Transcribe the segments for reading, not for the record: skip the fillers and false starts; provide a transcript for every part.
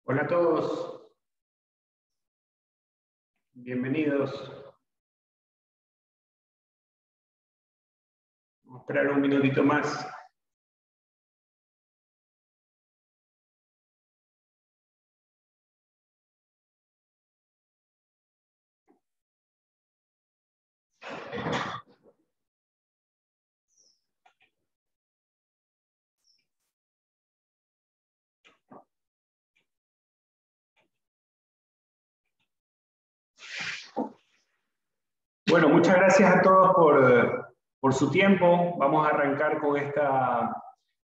Hola a todos, bienvenidos. Vamos a esperar un minutito más. Bueno, muchas gracias a todos por su tiempo. Vamos a arrancar con esta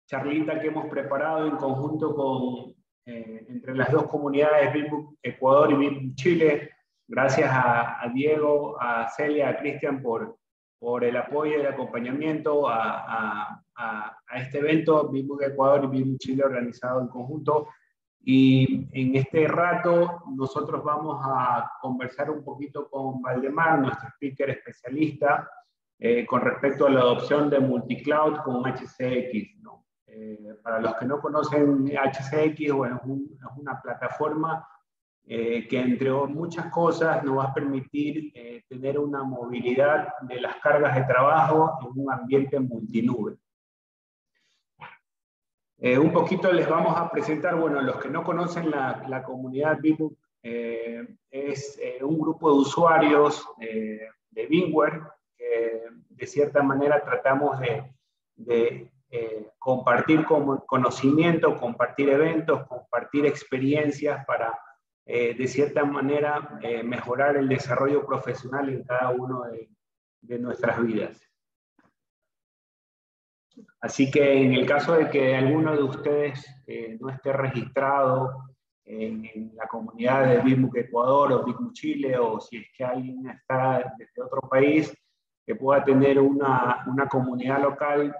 charlita que hemos preparado en conjunto entre las dos comunidades, BIMBOK Ecuador y BIMBOK Chile. Gracias a Diego, a Celia, a Cristian por el apoyo y el acompañamiento a este evento, BIMBOK Ecuador y BIMBOK Chile organizado en conjunto. Y en este rato nosotros vamos a conversar un poquito con Valdemar, nuestro speaker especialista, con respecto a la adopción de multicloud con HCX, ¿no? Para los que no conocen HCX, bueno, es una plataforma que entre muchas cosas nos va a permitir tener una movilidad de las cargas de trabajo en un ambiente multinube. Un poquito les vamos a presentar, bueno, los que no conocen la comunidad BIMBOK, es un grupo de usuarios de VMware que de cierta manera tratamos de compartir conocimiento, compartir eventos, compartir experiencias para de cierta manera mejorar el desarrollo profesional en cada uno de nuestras vidas. Así que en el caso de que alguno de ustedes no esté registrado en la comunidad de BIMBOK Ecuador o BIMBOK Chile, o si es que alguien está desde otro país que pueda tener una comunidad local,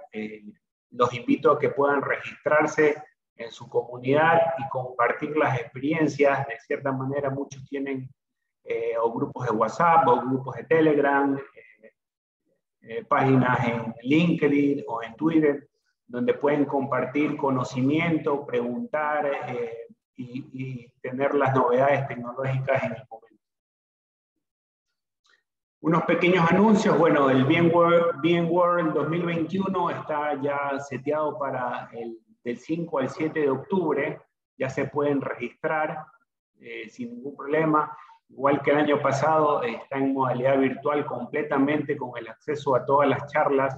los invito a que puedan registrarse en su comunidad y compartir las experiencias. De cierta manera, muchos tienen o grupos de WhatsApp o grupos de Telegram, páginas en LinkedIn o en Twitter, donde pueden compartir conocimiento, preguntar y tener las novedades tecnológicas en el momento. Unos pequeños anuncios. Bueno, el VMworld 2021 está ya seteado para del 5 al 7 de octubre. Ya se pueden registrar sin ningún problema. Igual que el año pasado, está en modalidad virtual completamente con el acceso a todas las charlas,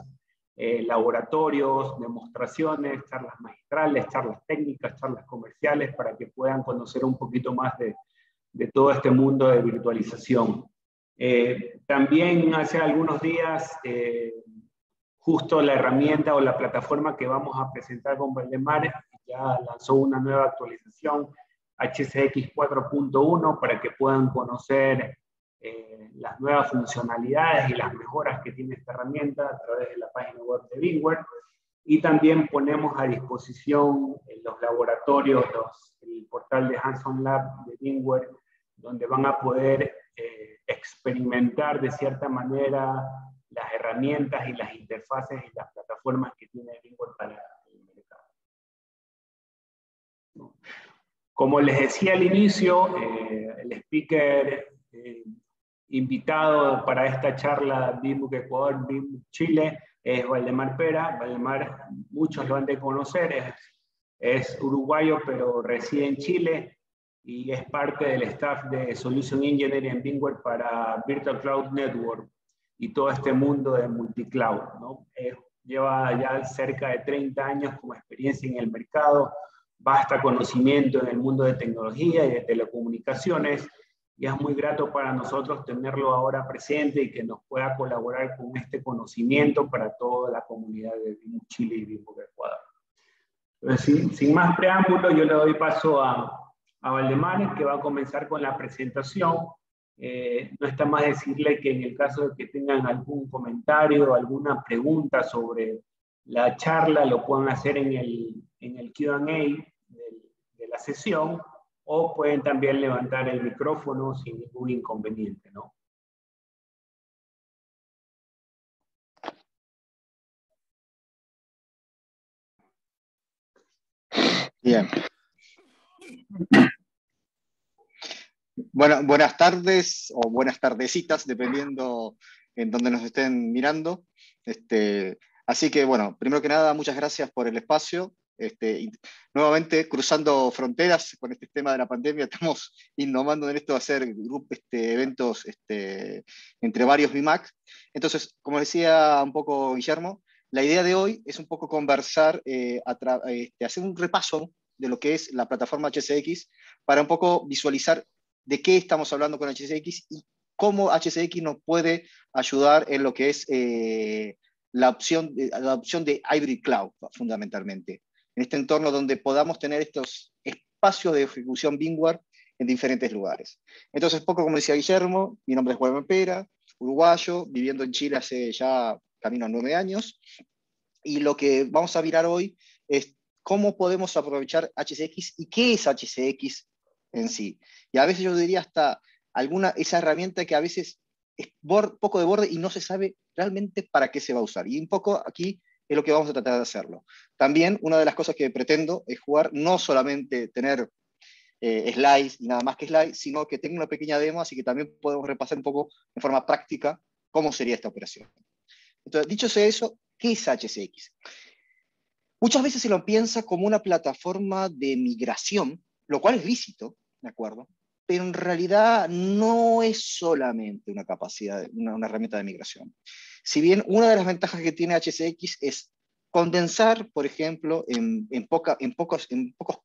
laboratorios, demostraciones, charlas magistrales, charlas técnicas, charlas comerciales, para que puedan conocer un poquito más de todo este mundo de virtualización. También hace algunos días, justo la herramienta o la plataforma que vamos a presentar con Valdemar ya lanzó una nueva actualización, HCX 4.1, para que puedan conocer las nuevas funcionalidades y las mejoras que tiene esta herramienta a través de la página web de VMware. Y también ponemos a disposición los laboratorios, el portal de Hands-on Lab de VMware, donde van a poder experimentar de cierta manera las herramientas y las interfaces y las plataformas que tiene VMware para el mercado. Como les decía al inicio, el speaker invitado para esta charla BIMBOK Ecuador, BIMBOK Chile, es Valdemar Pera. Valdemar, muchos lo han de conocer, es uruguayo pero reside en Chile y es parte del staff de Solution Engineering en VMware para Virtual Cloud Network y todo este mundo de multicloud, ¿no? Lleva ya cerca de 30 años como experiencia en el mercado, vasta conocimiento en el mundo de tecnología y de telecomunicaciones, y es muy grato para nosotros tenerlo ahora presente y que nos pueda colaborar con este conocimiento para toda la comunidad de BIMBOK Chile y BIMBOK Ecuador. Entonces, sin más preámbulo, yo le doy paso a Valdemar, que va a comenzar con la presentación. No está más decirle que en el caso de que tengan algún comentario o alguna pregunta sobre la charla, lo pueden hacer en el Q&A de la sesión, o pueden también levantar el micrófono sin ningún inconveniente, ¿no? Bien. Buenas tardes o buenas tardecitas, dependiendo en donde nos estén mirando. Así que, bueno, primero que nada, muchas gracias por el espacio. Y nuevamente, cruzando fronteras con este tema de la pandemia, estamos innovando en esto de hacer eventos entre varios BIMAC. Entonces, como decía un poco Guillermo, la idea de hoy es un poco conversar, hacer un repaso de lo que es la plataforma HCX para un poco visualizar de qué estamos hablando con HCX y cómo HCX nos puede ayudar en lo que es la opción de Hybrid Cloud, fundamentalmente. En este entorno donde podamos tener estos espacios de ejecución VMware en diferentes lugares. Entonces, poco como decía Guillermo, mi nombre es Juan Pera, uruguayo, viviendo en Chile hace ya camino a 9 años, y lo que vamos a mirar hoy es cómo podemos aprovechar HCX y qué es HCX en sí. Y a veces yo diría hasta esa herramienta que a veces es poco de borde y no se sabe realmente para qué se va a usar. Y un poco aquí es lo que vamos a tratar de hacerlo. También una de las cosas que pretendo es jugar, no solamente tener slides y nada más que slides, sino que tenga una pequeña demo, así que también podemos repasar un poco en forma práctica cómo sería esta operación. Entonces, dicho sea eso, ¿qué es HCX? Muchas veces se lo piensa como una plataforma de migración, lo cual es lícito, ¿de acuerdo? Pero en realidad no es solamente una capacidad, una herramienta de migración. Si bien una de las ventajas que tiene HCX es condensar, por ejemplo, en pocos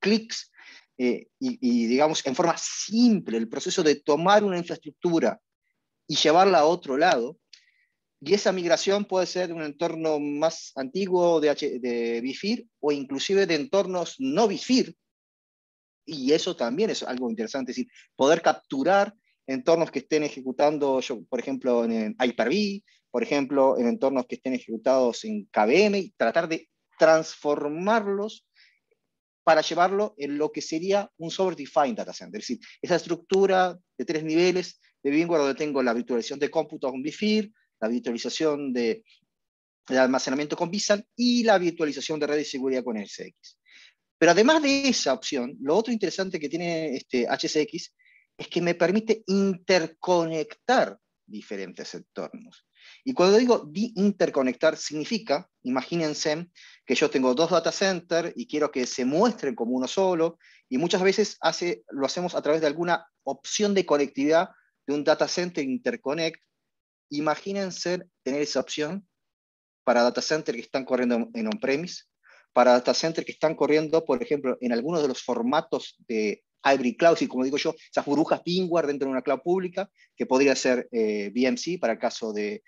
clics y, digamos, en forma simple, el proceso de tomar una infraestructura y llevarla a otro lado, y esa migración puede ser de un entorno más antiguo de BIFIR o inclusive de entornos no BIFIR. Y eso también es algo interesante, es decir, poder capturar entornos que estén ejecutando, por ejemplo, en Hyper-V, por ejemplo, en entornos que estén ejecutados en KVM, y tratar de transformarlos para llevarlo en lo que sería un software-defined data center. Es decir, esa estructura de 3 niveles de VMware donde tengo la virtualización de cómputo con BIFIR, la virtualización de almacenamiento con vSAN y la virtualización de red de seguridad con HCX. Pero además de esa opción, lo otro interesante que tiene HCX es que me permite interconectar diferentes entornos. Y cuando digo interconectar, significa, imagínense que yo tengo 2 data centers y quiero que se muestren como uno solo, y muchas veces lo hacemos a través de alguna opción de conectividad de un data center interconnect. Imagínense tener esa opción para data centers que están corriendo en on-premise, para data centers que están corriendo, por ejemplo, en algunos de los formatos de hybrid cloud, y como digo yo, esas burbujas VMware dentro de una cloud pública, que podría ser VMC para el caso de,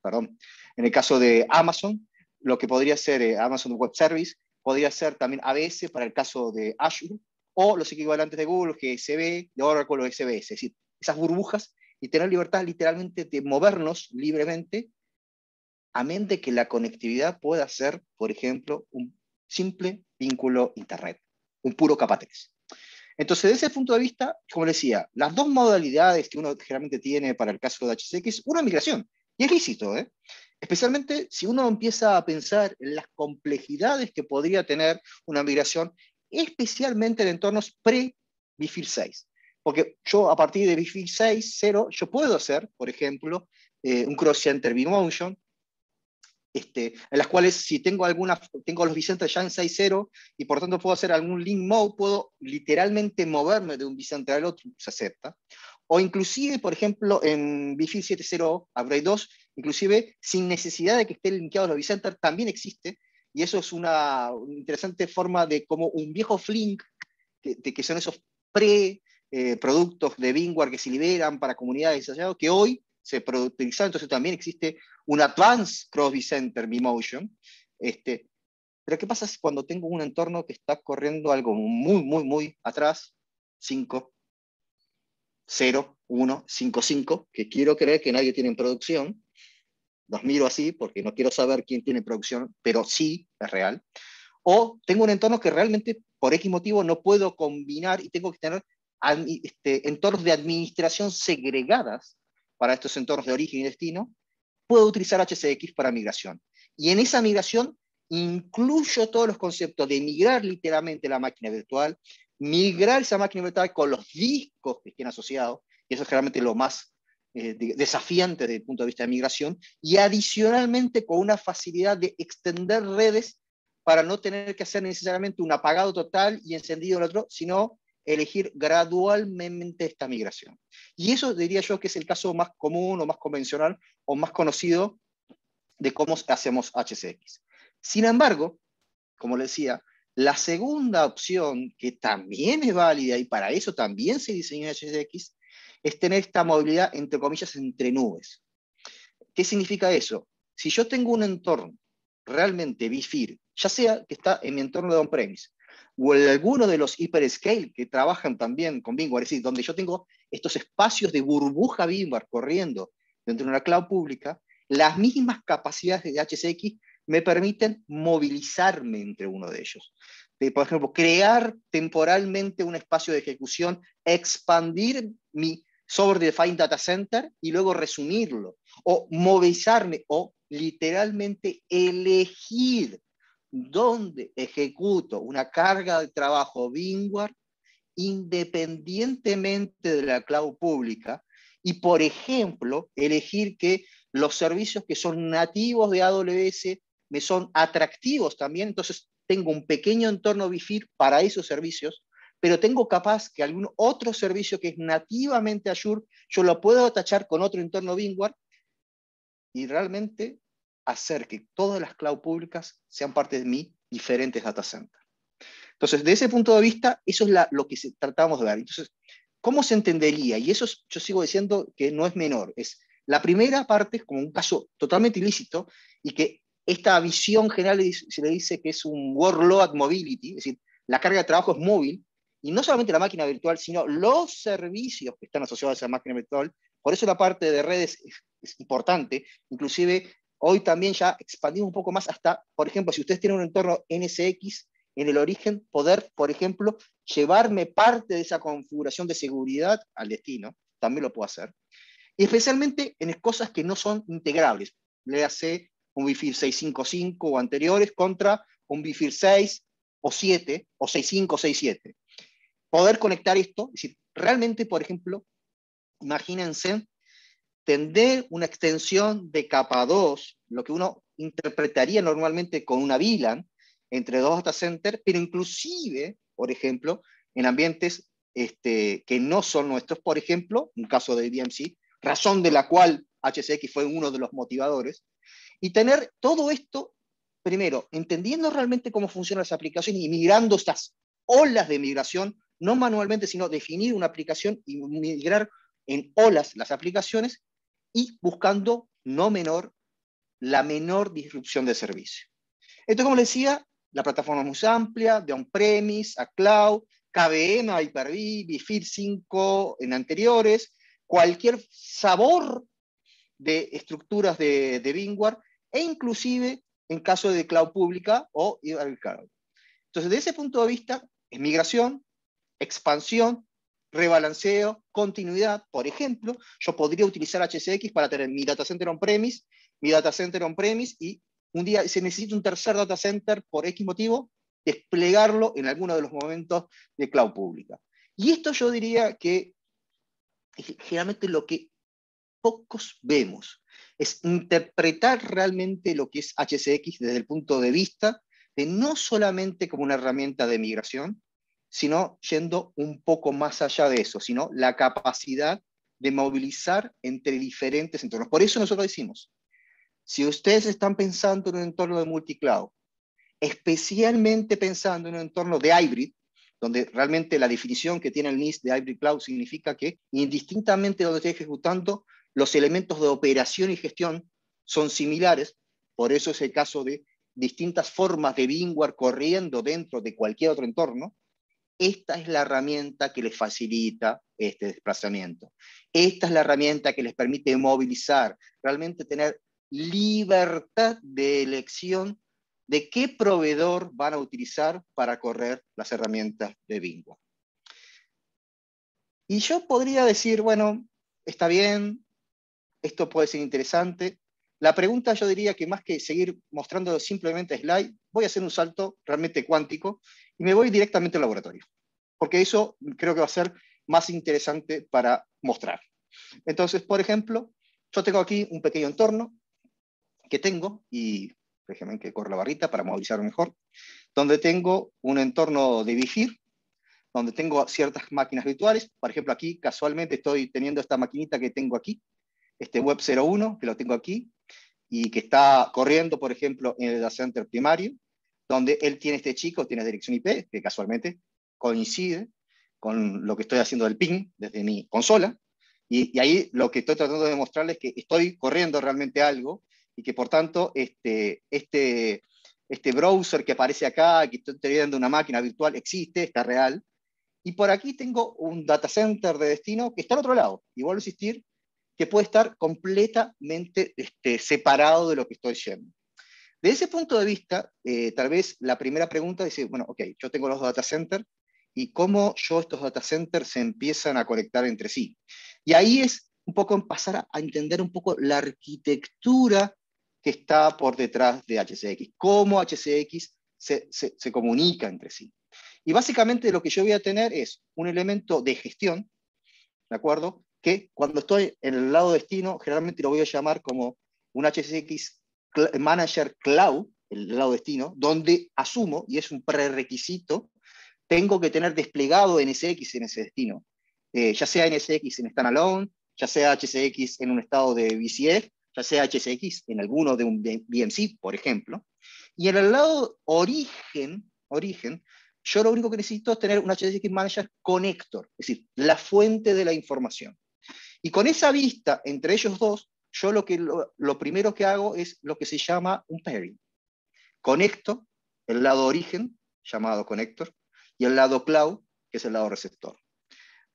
perdón, en el caso de Amazon, lo que podría ser Amazon Web Service, podría ser también AWS para el caso de Azure, o los equivalentes de Google, GSB, de Oracle o SBS, es decir, esas burbujas y tener libertad literalmente de movernos libremente, a menos de que la conectividad pueda ser, por ejemplo, un simple vínculo Internet, un puro capa 3. Entonces, desde ese punto de vista, como decía, las dos modalidades que uno generalmente tiene para el caso de HCX es una migración, y es lícito, especialmente si uno empieza a pensar en las complejidades que podría tener una migración, especialmente en entornos pre-BIFIR 6. Porque yo a partir de BIFIR 6.0, yo puedo hacer, por ejemplo, un cross-center vMotion, en las cuales si tengo los vCenter ya en 6.0 y por tanto puedo hacer algún link mode, puedo literalmente moverme de un vCenter al otro, se acepta. O inclusive, por ejemplo, en BIFIR 7.0 Upgrade 2, inclusive sin necesidad de que estén linkeados los vCenter, también existe, y eso es una interesante forma de como un viejo Flink, que son esos productos de VMware que se liberan para comunidades desarrolladas, que hoy se puede utilizar, entonces también existe un Advanced Cross vCenter vMotion. Pero ¿qué pasa cuando tengo un entorno que está corriendo algo muy atrás? 5, 0, 1, 5, 5, que quiero creer que nadie tiene en producción. Los miro así porque no quiero saber quién tiene en producción, pero sí es real. O tengo un entorno que realmente por X motivo no puedo combinar y tengo que tener entornos de administración segregadas para estos entornos de origen y destino, puedo utilizar HCX para migración. Y en esa migración incluyo todos los conceptos de migrar literalmente la máquina virtual, migrar esa máquina virtual con los discos que estén asociados, y eso es generalmente lo más desafiante desde el punto de vista de migración, y adicionalmente con una facilidad de extender redes para no tener que hacer necesariamente un apagado total y encendido el otro, sino elegir gradualmente esta migración. Y eso diría yo que es el caso más común o más convencional o más conocido de cómo hacemos HCX. Sin embargo, como le decía, la segunda opción, que también es válida y para eso también se diseñó HCX, es tener esta movilidad, entre comillas, entre nubes. ¿Qué significa eso? Si yo tengo un entorno realmente BIFIR, ya sea que está en mi entorno de on-premise, o en alguno de los hyperscale que trabajan también con VMware, es decir, donde yo tengo estos espacios de burbuja VMware corriendo dentro de una cloud pública, las mismas capacidades de HCX me permiten movilizarme entre uno de ellos. Por ejemplo, crear temporalmente un espacio de ejecución, expandir mi software defined data center y luego resumirlo, o movilizarme, o literalmente elegir dónde ejecuto una carga de trabajo VMware independientemente de la cloud pública, y por ejemplo, elegir que los servicios que son nativos de AWS me son atractivos también, entonces tengo un pequeño entorno BIFIR para esos servicios, pero tengo capaz que algún otro servicio que es nativamente Azure, yo lo puedo atachar con otro entorno VMware y realmente hacer que todas las cloud públicas sean parte de mis diferentes data centers. Entonces, de ese punto de vista, eso es lo que tratamos de ver. Entonces, ¿cómo se entendería? Y eso yo sigo diciendo que no es menor. La primera parte es como un caso totalmente ilícito y que esta visión general se le dice que es un workload mobility, es decir, la carga de trabajo es móvil, y no solamente la máquina virtual, sino los servicios que están asociados a esa máquina virtual. Por eso la parte de redes es importante. Inclusive, hoy también ya expandimos un poco más hasta, por ejemplo, si ustedes tienen un entorno NSX, en el origen, poder, por ejemplo, llevarme parte de esa configuración de seguridad al destino, también lo puedo hacer. Y especialmente en cosas que no son integrables. Léase un BIFIR 655 o anteriores contra un BIFIR 6 o 7 o 65 o 67. Poder conectar esto, es decir, realmente, por ejemplo, imagínense tener una extensión de capa 2, lo que uno interpretaría normalmente con una VLAN, entre dos data centers, pero inclusive, por ejemplo, en ambientes que no son nuestros, por ejemplo, un caso de DMC, razón de la cual HCX fue uno de los motivadores, y tener todo esto, primero, entendiendo realmente cómo funcionan las aplicaciones y migrando estas olas de migración, no manualmente, sino definir una aplicación y migrar en olas las aplicaciones y buscando la menor disrupción de servicio. Esto, como les decía, la plataforma es muy amplia, de on-premise a cloud, KVM, Hyper-V, BIFIR 5 en anteriores, cualquier sabor de estructuras de VMware, e inclusive en caso de cloud pública o hybrid cloud. Entonces, de ese punto de vista, es migración, expansión, rebalanceo, continuidad. Por ejemplo, yo podría utilizar HCX para tener mi data center on-premise, y un día se necesita un tercer data center por X motivo, desplegarlo en alguno de los momentos de cloud pública. Y esto yo diría que es generalmente lo que pocos vemos, es interpretar realmente lo que es HCX desde el punto de vista de no solamente como una herramienta de migración, sino yendo un poco más allá de eso, sino la capacidad de movilizar entre diferentes entornos. Por eso nosotros decimos, si ustedes están pensando en un entorno de multicloud, especialmente pensando en un entorno de hybrid, donde realmente la definición que tiene el NIST de Hybrid Cloud significa que indistintamente donde esté ejecutando, los elementos de operación y gestión son similares, por eso es el caso de distintas formas de VMware corriendo dentro de cualquier otro entorno. Esta es la herramienta que les facilita este desplazamiento. Esta es la herramienta que les permite movilizar, realmente tener libertad de elección de qué proveedor van a utilizar para correr las herramientas de VMware. Y yo podría decir, bueno, está bien, esto puede ser interesante. La pregunta yo diría que más que seguir mostrando simplemente slide, voy a hacer un salto realmente cuántico y me voy directamente al laboratorio. porque eso creo que va a ser más interesante para mostrar. Entonces, por ejemplo, yo tengo aquí un pequeño entorno que tengo, y déjenme que corra la barrita para movilizarlo mejor, donde tengo un entorno de Bifir, donde tengo ciertas máquinas virtuales. Por ejemplo, aquí casualmente estoy teniendo esta maquinita que tengo aquí, este Web 01, que lo tengo aquí, y que está corriendo, por ejemplo, en el data center primario, donde él tiene este chico, tiene dirección IP, que casualmente coincide con lo que estoy haciendo del ping desde mi consola, y ahí lo que estoy tratando de demostrarles es que estoy corriendo realmente algo, y que por tanto este browser que aparece acá, que estoy teniendo una máquina virtual, existe, está real, y por aquí tengo un data center de destino que está al otro lado, y vuelvo a insistir, que puede estar completamente separado de lo que estoy yendo. De ese punto de vista, tal vez la primera pregunta es, bueno, ok, yo tengo los data centers, y cómo estos data centers se empiezan a conectar entre sí. Y ahí es un poco empezar a entender un poco la arquitectura que está por detrás de HCX, cómo HCX se comunica entre sí. Y básicamente lo que yo voy a tener es un elemento de gestión, ¿de acuerdo? Que cuando estoy en el lado destino, generalmente lo voy a llamar como un HCX Manager Cloud, el lado destino, donde asumo, y es un prerequisito, tengo que tener desplegado NSX en ese destino. Ya sea NSX en standalone, ya sea HCX en un estado de VCF, ya sea HCX en alguno de un VMC, por ejemplo. Y en el lado origen, yo lo único que necesito es tener un HCX Manager Connector, es decir, la fuente de la información. Y con esa vista entre ellos dos, yo lo primero que hago es lo que se llama un pairing. Conecto el lado origen, llamado connector, y el lado cloud, que es el lado receptor.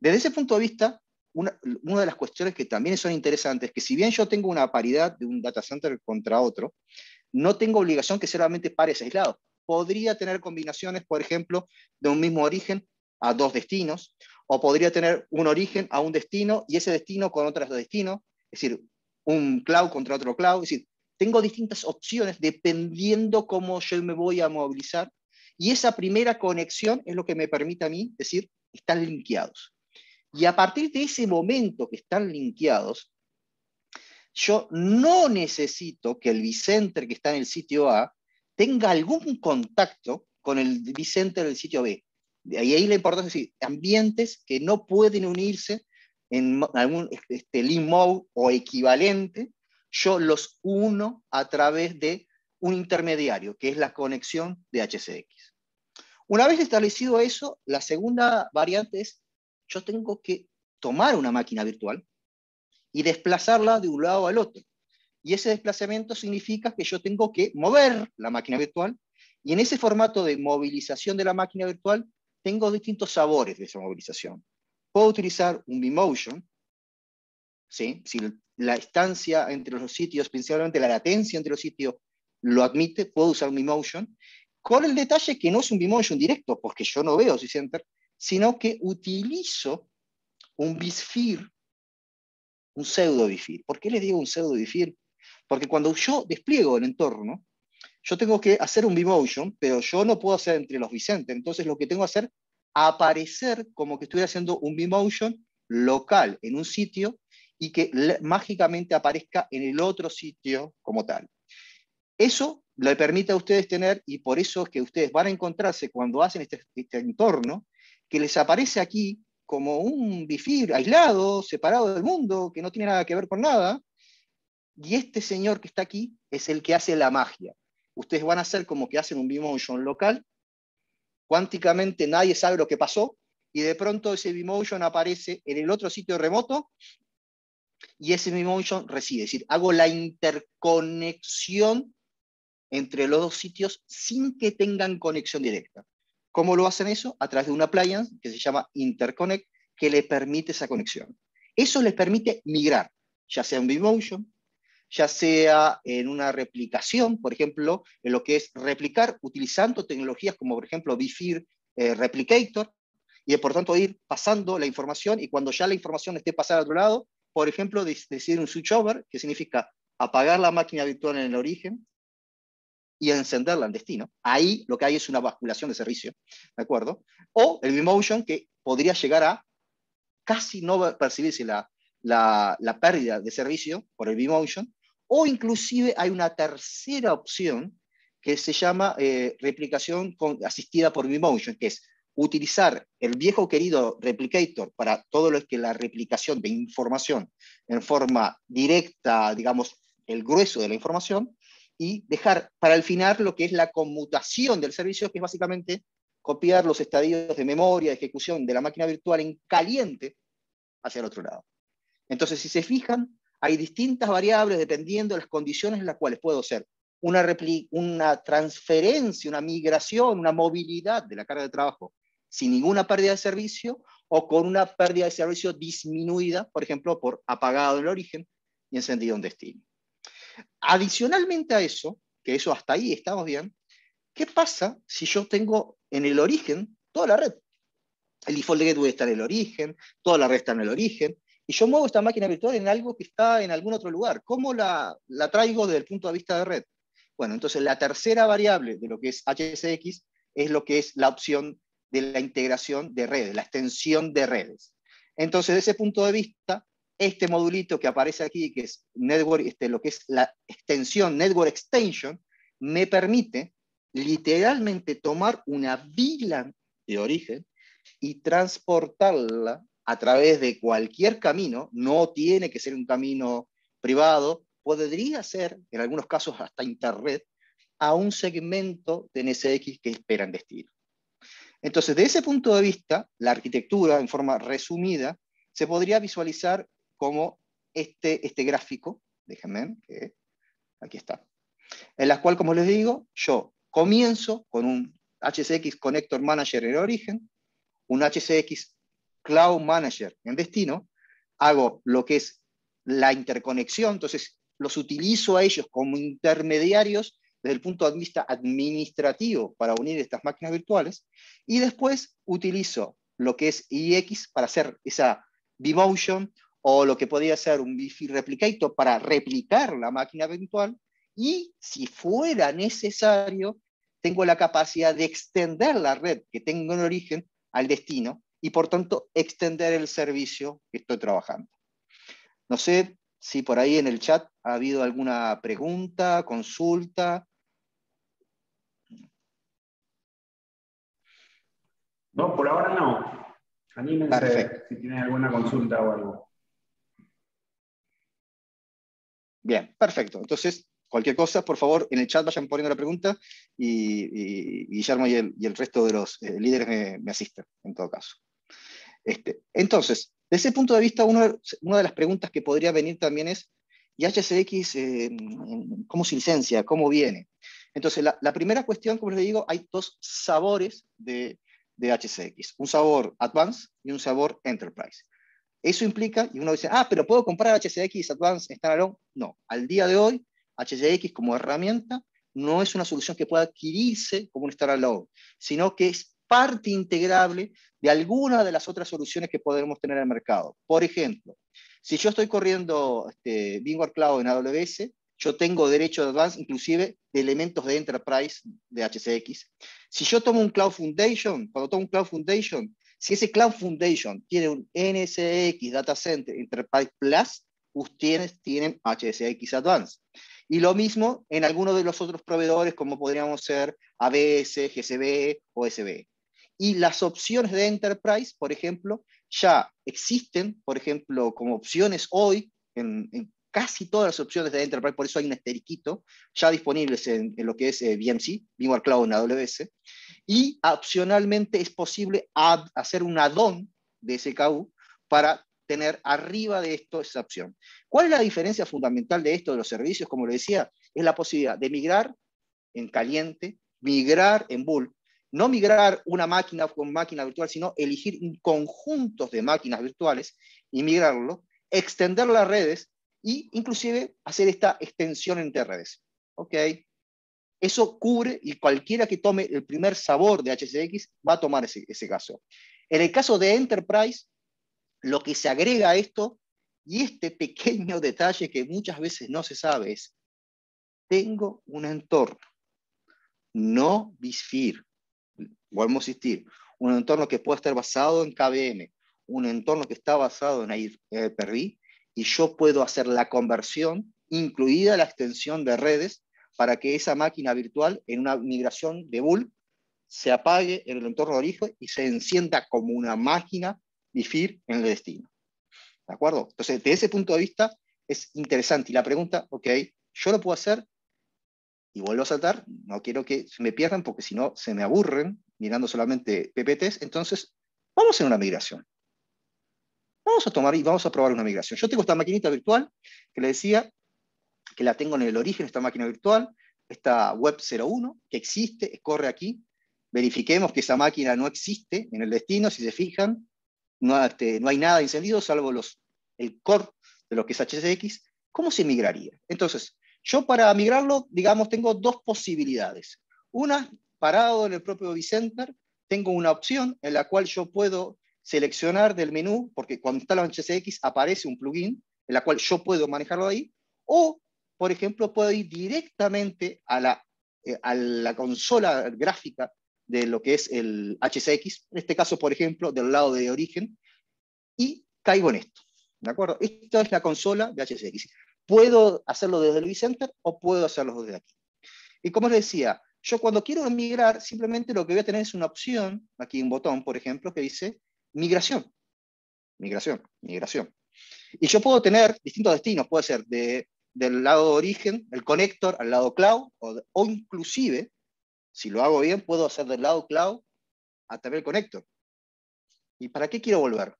Desde ese punto de vista, una de las cuestiones que también son interesantes es que si bien yo tengo una paridad de un data center contra otro, no tengo obligación que solamente pares aislados. Podría tener combinaciones, por ejemplo, de un mismo origen a dos destinos, o podría tener un origen a un destino y ese destino con otros destinos, es decir, un cloud contra otro cloud, es decir, tengo distintas opciones dependiendo cómo yo me voy a movilizar, y esa primera conexión es lo que me permite a mí decir, están linkeados. Y a partir de ese momento que están linkeados, yo no necesito que el vCenter que está en el sitio A tenga algún contacto con el vCenter del sitio B. De ahí la importancia es decir, ambientes que no pueden unirse en algún link mode o equivalente, yo los uno a través de un intermediario, que es la conexión de HCX. Una vez establecido eso, la segunda variante es, yo tengo que tomar una máquina virtual y desplazarla de un lado al otro. Y ese desplazamiento significa que yo tengo que mover la máquina virtual, y en ese formato de movilización de la máquina virtual tengo distintos sabores de esa movilización. Puedo utilizar un vMotion, ¿sí? Si la estancia entre los sitios, principalmente la latencia entre los sitios, lo admite, puedo usar un vMotion, con el detalle que no es un vMotion directo, porque yo no veo vCenter, sino que utilizo un vSphere, un pseudo vSphere. ¿Por qué les digo un pseudo vSphere? Porque cuando yo despliego el entorno, yo tengo que hacer un vMotion, pero yo no puedo hacer entre los vCenter. Entonces lo que tengo que hacer es aparecer como que estoy haciendo un vMotion local en un sitio y que mágicamente aparezca en el otro sitio como tal. Eso le permite a ustedes tener, y por eso es que ustedes van a encontrarse cuando hacen este entorno, que les aparece aquí como un vSphere aislado, separado del mundo, que no tiene nada que ver con nada, y este señor que está aquí es el que hace la magia. Ustedes van a hacer como que hacen un vMotion local, cuánticamente nadie sabe lo que pasó, y de pronto ese vMotion aparece en el otro sitio remoto, y ese vMotion reside. Es decir, hago la interconexión entre los dos sitios sin que tengan conexión directa. ¿Cómo lo hacen eso? A través de una appliance que se llama Interconnect, que le permite esa conexión. Eso les permite migrar, ya sea en vMotion, ya sea en una replicación, por ejemplo, en lo que es replicar utilizando tecnologías como, por ejemplo, vSphere Replicator, y por tanto ir pasando la información, y cuando ya la información esté pasada al otro lado, por ejemplo, decir un switchover, que significa apagar la máquina virtual en el origen, y encenderla en destino. Ahí lo que hay es una basculación de servicio, ¿de acuerdo? O el vMotion, que podría llegar a casi no percibirse la pérdida de servicio por el vMotion, o inclusive hay una tercera opción que se llama replicación asistida por vMotion, que es utilizar el viejo querido replicator para todo lo que es la replicación de información en forma directa, digamos, el grueso de la información, y dejar para el final lo que es la conmutación del servicio, que es básicamente copiar los estadios de memoria, de ejecución de la máquina virtual en caliente hacia el otro lado. Entonces, si se fijan, hay distintas variables dependiendo de las condiciones en las cuales puedo hacer una transferencia, una migración, una movilidad de la carga de trabajo sin ninguna pérdida de servicio o con una pérdida de servicio disminuida, por ejemplo, por apagado en el origen y encendido en destino. Adicionalmente a eso, que eso hasta ahí estamos bien, ¿qué pasa si yo tengo en el origen toda la red? El default gateway está en el origen, toda la red está en el origen, y yo muevo esta máquina virtual en algo que está en algún otro lugar. ¿Cómo la traigo desde el punto de vista de red? Bueno, entonces la tercera variable de lo que es HCX es lo que es la opción de la integración de redes, la extensión de redes. Entonces, desde ese punto de vista, este modulito que aparece aquí, que es Network, lo que es la extensión Network Extension, me permite literalmente tomar una VLAN de origen y transportarla a través de cualquier camino, no tiene que ser un camino privado, podría ser, en algunos casos hasta internet, a un segmento de NSX que espera en destino. Entonces, de ese punto de vista, la arquitectura, en forma resumida, se podría visualizar como este gráfico, déjenme, que aquí está, en la cual, como les digo, yo comienzo con un HCX Connector Manager en origen, un HCX Cloud Manager en destino, hago lo que es la interconexión, entonces los utilizo a ellos como intermediarios desde el punto de vista administrativo para unir estas máquinas virtuales, y después utilizo lo que es IX para hacer esa vMotion, o lo que podría ser un Wi-Fi Replicator para replicar la máquina virtual, y si fuera necesario, tengo la capacidad de extender la red que tengo en origen al destino y por tanto extender el servicio que estoy trabajando. No sé si por ahí en el chat ha habido alguna pregunta, consulta. No, por ahora no. Anímense Perfecto. si tienen alguna consulta o algo. Bien, perfecto. Entonces, cualquier cosa, por favor, en el chat vayan poniendo la pregunta y Guillermo y el resto de los líderes me asisten, en todo caso. Entonces, desde ese punto de vista, una de las preguntas que podría venir también es, ¿y HCX cómo se licencia? ¿Cómo viene? Entonces, la primera cuestión, como les digo, hay dos sabores de HCX, un sabor Advanced y un sabor Enterprise. Eso implica, y uno dice, pero ¿puedo comprar HCX Advanced Standalone? No, al día de hoy, HCX como herramienta no es una solución que pueda adquirirse como un standalone, sino que es parte integrable de alguna de las otras soluciones que podemos tener en el mercado. Por ejemplo, si yo estoy corriendo VMware Cloud en AWS, yo tengo derecho de Advanced inclusive de elementos de Enterprise de HCX. Si yo tomo un Cloud Foundation, cuando tomo un Cloud Foundation, si ese Cloud Foundation tiene un NSX Data Center Enterprise Plus, ustedes tienen HCX Advanced. Y lo mismo en algunos de los otros proveedores, como podríamos ser ABS, GCB o SB. Y las opciones de Enterprise, por ejemplo, ya existen, por ejemplo, como opciones hoy en casi todas las opciones de Enterprise, por eso hay un asteriquito, ya disponibles en lo que es VMC, VMware Cloud en AWS, y opcionalmente es posible hacer un add-on de SKU para tener arriba de esto esa opción. ¿Cuál es la diferencia fundamental de esto de los servicios? Como le decía, es la posibilidad de migrar en caliente, migrar en bulk, no migrar una máquina con máquina virtual, sino elegir conjuntos de máquinas virtuales y migrarlo, extender las redes e inclusive hacer esta extensión entre redes. ¿Ok? Eso cubre, y cualquiera que tome el primer sabor de HCX va a tomar ese caso. En el caso de Enterprise, lo que se agrega a esto, y este pequeño detalle que muchas veces no se sabe, es, tengo un entorno no BiFIR. Volvemos a insistir, un entorno que puede estar basado en KVM, un entorno que está basado en Hyper-V, y yo puedo hacer la conversión, incluida la extensión de redes, para que esa máquina virtual, en una migración de bulk, se apague en el entorno de origen y se encienda como una máquina BiFIR en el destino. ¿De acuerdo? Entonces, desde ese punto de vista, es interesante. Y la pregunta, ok, yo lo puedo hacer y vuelvo a saltar, no quiero que se me pierdan porque si no se me aburren mirando solamente PPTs, entonces vamos a hacer una migración. Vamos a tomar y vamos a probar una migración. Yo tengo esta maquinita virtual que le decía que la tengo en el origen, esta máquina virtual, esta web 01, que existe, corre aquí. Verifiquemos que esa máquina no existe en el destino, si se fijan, no hay nada encendido salvo el core de lo que es HCX. ¿Cómo se migraría? Entonces, yo para migrarlo, digamos, tengo dos posibilidades. Una, parado en el propio vCenter, tengo una opción en la cual yo puedo seleccionar del menú, porque cuando instalo HCX aparece un plugin en la cual yo puedo manejarlo ahí, o, por ejemplo, puedo ir directamente a la consola gráfica de lo que es el HCX, en este caso, por ejemplo, del lado de origen, y caigo en esto. ¿De acuerdo? Esta es la consola de HCX. Puedo hacerlo desde el vCenter o puedo hacerlo desde aquí. Y como les decía, yo cuando quiero migrar, simplemente lo que voy a tener es una opción, aquí un botón, por ejemplo, que dice migración. Migración, migración. Y yo puedo tener distintos destinos, puede ser del lado de origen, el connector al lado cloud, o inclusive, si lo hago bien, puedo hacer del lado cloud a través del connector. ¿Y para qué quiero volver?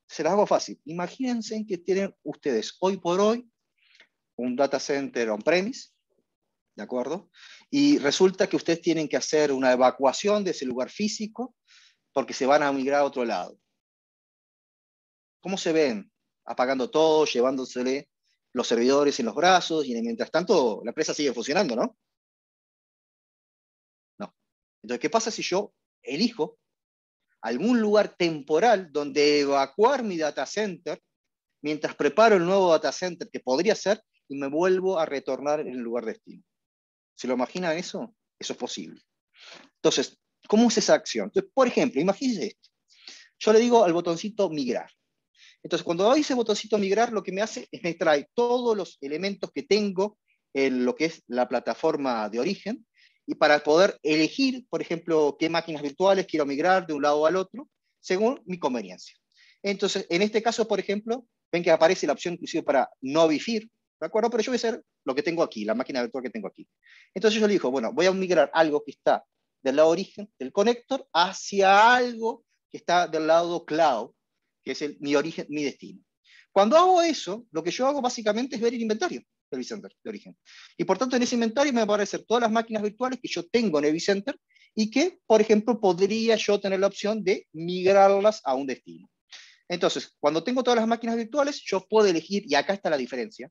Se las hago fácil. Imagínense que tienen ustedes hoy por hoy un data center on-premise, ¿de acuerdo? Y resulta que ustedes tienen que hacer una evacuación de ese lugar físico porque se van a migrar a otro lado. ¿Cómo se ven? Apagando todo, llevándosele los servidores en los brazos, y mientras tanto la empresa sigue funcionando, ¿no? No. Entonces, ¿qué pasa si yo elijo algún lugar temporal donde evacuar mi data center mientras preparo el nuevo data center que podría ser y me vuelvo a retornar en el lugar destino? ¿Se lo imaginan eso? Eso es posible. Entonces, ¿cómo es esa acción? Entonces, por ejemplo, imagínense esto. Yo le digo al botoncito migrar. Entonces, cuando doy ese botoncito migrar, lo que me hace es me trae todos los elementos que tengo en lo que es la plataforma de origen, y para poder elegir, por ejemplo, qué máquinas virtuales quiero migrar de un lado al otro, según mi conveniencia. Entonces, en este caso, por ejemplo, ven que aparece la opción inclusive para no BiFIR, ¿de acuerdo? Pero yo voy a hacer lo que tengo aquí, la máquina virtual que tengo aquí. Entonces yo le digo, bueno, voy a migrar algo que está del lado origen, del connector, hacia algo que está del lado cloud, que es mi origen, mi destino. Cuando hago eso, lo que yo hago básicamente es ver el inventario del vCenter de origen. Y por tanto, en ese inventario me van a aparecer todas las máquinas virtuales que yo tengo en el vCenter y que, por ejemplo, podría yo tener la opción de migrarlas a un destino. Entonces, cuando tengo todas las máquinas virtuales, yo puedo elegir, y acá está la diferencia,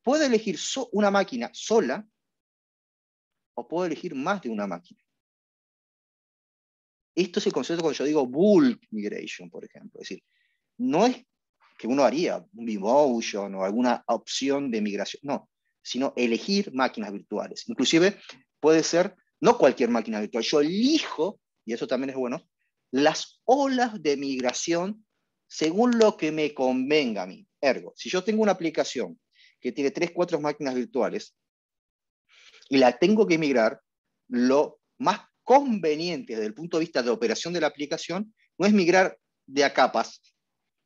puedo elegir una máquina sola o puedo elegir más de una máquina. Esto es el concepto cuando yo digo bulk migration, por ejemplo. Es decir, no es que uno haría un vMotion o alguna opción de migración, no, sino elegir máquinas virtuales. Inclusive puede ser no cualquier máquina virtual, yo elijo, y eso también es bueno, las olas de migración según lo que me convenga a mí. Ergo, si yo tengo una aplicación que tiene 3, 4 máquinas virtuales y la tengo que migrar, lo más conveniente desde el punto de vista de operación de la aplicación no es migrar de a capas,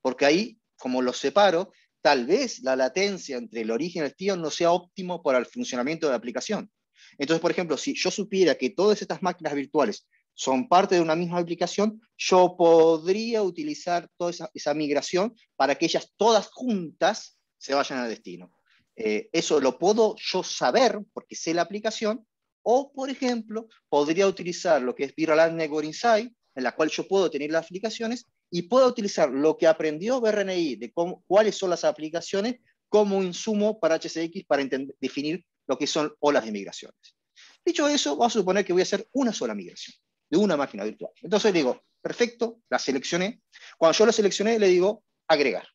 porque ahí, como los separo, tal vez la latencia entre el origen y el destino no sea óptimo para el funcionamiento de la aplicación. Entonces, por ejemplo, si yo supiera que todas estas máquinas virtuales son parte de una misma aplicación, yo podría utilizar toda esa migración para que ellas todas juntas se vayan al destino. Eso lo puedo yo saber porque sé la aplicación, o, por ejemplo, podría utilizar lo que es ViralArt Network Insight, en la cual yo puedo tener las aplicaciones y puedo utilizar lo que aprendió BRNI de cuáles son las aplicaciones como insumo para HCX para definir lo que son olas de migraciones. Dicho eso, vamos a suponer que voy a hacer una sola migración de una máquina virtual. Entonces le digo, perfecto, la seleccioné. Cuando yo la seleccioné, le digo agregar.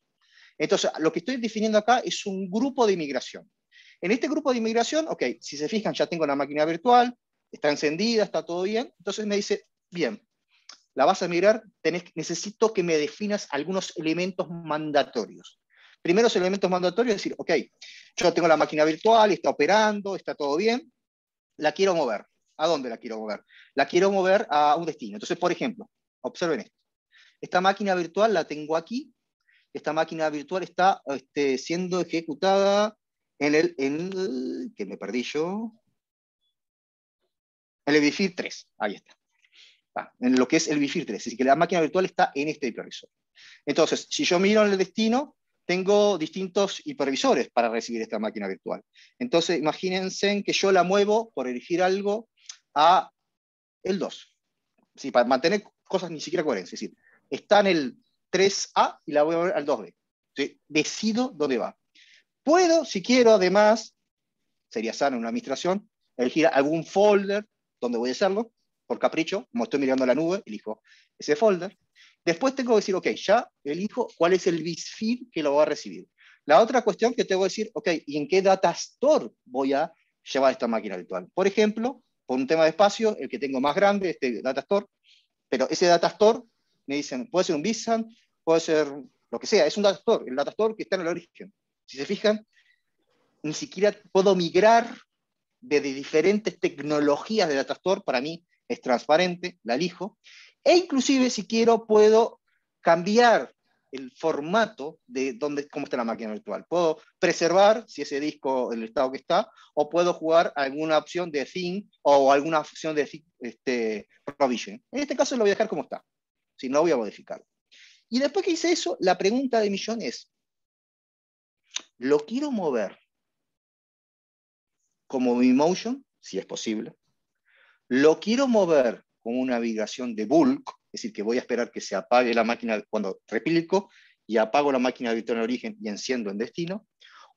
Entonces, lo que estoy definiendo acá es un grupo de migración. En este grupo de migración, ok, si se fijan, ya tengo la máquina virtual, está encendida, está todo bien. Entonces me dice, bien, la vas a migrar, necesito que me definas algunos elementos mandatorios. Primeros elementos mandatorios es decir, ok, yo tengo la máquina virtual, está operando, está todo bien, la quiero mover. ¿A dónde la quiero mover? La quiero mover a un destino. Entonces, por ejemplo, observen esto. Esta máquina virtual la tengo aquí. Esta máquina virtual está siendo ejecutada que me perdí yo, en el Bifir 3. Ahí está. En lo que es el Bifir 3. Es decir, que la máquina virtual está en este hipervisor. Entonces, si yo miro en el destino, tengo distintos hipervisores para recibir esta máquina virtual. Entonces, imagínense que yo la muevo, por elegir algo, a el 2. Sí, para mantener cosas ni siquiera coherentes. Es decir, está en el 3A y la voy a mover al 2B. ¿Sí? Decido dónde va. Puedo, si quiero, además, sería sano en una administración, elegir algún folder donde voy a hacerlo, por capricho, como estoy mirando la nube, elijo ese folder. Después tengo que decir, ok, ya elijo cuál es el BitFeed que lo va a recibir. La otra cuestión que tengo que decir, ok, ¿y en qué data store voy a llevar esta máquina virtual? Por ejemplo, por un tema de espacio, el que tengo más grande, este data store, pero ese data store, me dicen, puede ser un Bison, puede ser lo que sea, es un data store, el data store que está en el origen. Si se fijan, ni siquiera puedo migrar de diferentes tecnologías de data store, para mí es transparente, la elijo, e inclusive si quiero puedo cambiar el formato de cómo está la máquina virtual. Puedo preservar, si ese disco en el estado que está, o puedo jugar alguna opción de theme o alguna opción de provision. En este caso lo voy a dejar como está, si no voy a modificar. Y después que hice eso, la pregunta de millón es, ¿lo quiero mover como vMotion, si es posible? ¿Lo quiero mover con una vibración de bulk? Es decir, que voy a esperar que se apague la máquina cuando replico y apago la máquina virtual en origen y enciendo en destino.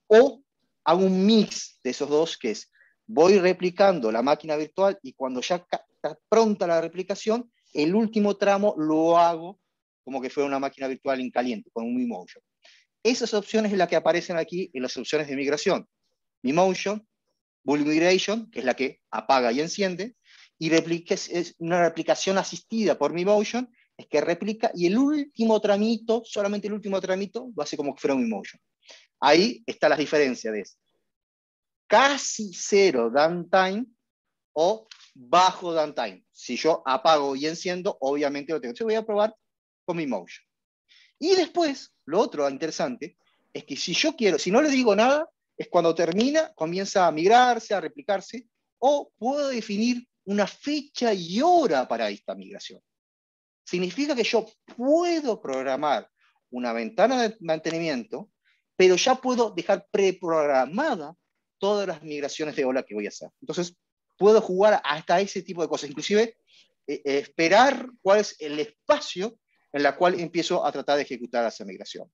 O hago un mix de esos dos, que es, voy replicando la máquina virtual y cuando ya está pronta la replicación, el último tramo lo hago como que fuera una máquina virtual en caliente, con un vMotion. Esas opciones son las que aparecen aquí en las opciones de migración. vMotion, Bulk Migration, que es la que apaga y enciende, y es una replicación asistida por vMotion, es que replica y el último tramito, solamente el último tramito, lo hace como que fuera un vMotion. Ahí está la diferencia de casi cero downtime o bajo downtime. Si yo apago y enciendo, obviamente lo tengo. Yo voy a probar con vMotion. Y después, lo otro interesante, es que si yo quiero, si no le digo nada, es cuando termina, comienza a migrarse, a replicarse, o puedo definir una fecha y hora para esta migración. Significa que yo puedo programar una ventana de mantenimiento, pero ya puedo dejar preprogramada todas las migraciones de ola que voy a hacer. Entonces, puedo jugar hasta ese tipo de cosas, inclusive esperar cuál es el espacio en la cual empiezo a tratar de ejecutar esa migración.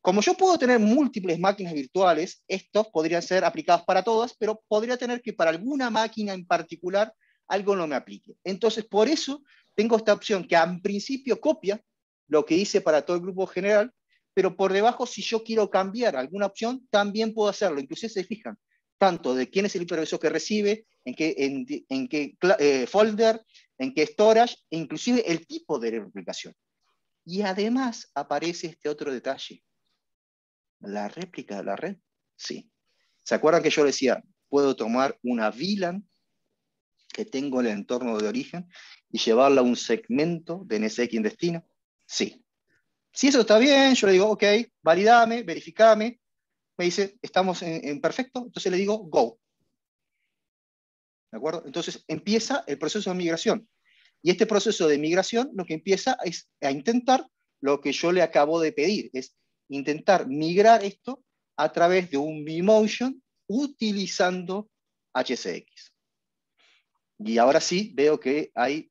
Como yo puedo tener múltiples máquinas virtuales, estos podrían ser aplicados para todas, pero podría tener que para alguna máquina en particular algo no me aplique. Entonces, por eso tengo esta opción que en principio copia lo que hice para todo el grupo general, pero por debajo, si yo quiero cambiar alguna opción, también puedo hacerlo. Inclusive se fijan, tanto de quién es el hipervisor que recibe, en qué folder, en qué storage, e inclusive el tipo de replicación. Y además aparece este otro detalle. La réplica de la red, sí. ¿Se acuerdan que yo decía, puedo tomar una VLAN que tengo en el entorno de origen y llevarla a un segmento de NSX en destino? Sí. Si eso está bien, yo le digo, ok, validame, verificame. Me dice, estamos en perfecto, entonces le digo, go. ¿De acuerdo? Entonces empieza el proceso de migración. Y este proceso de migración lo que empieza es a intentar lo que yo le acabo de pedir, es intentar migrar esto a través de un vMotion utilizando HCX. Y ahora sí veo que hay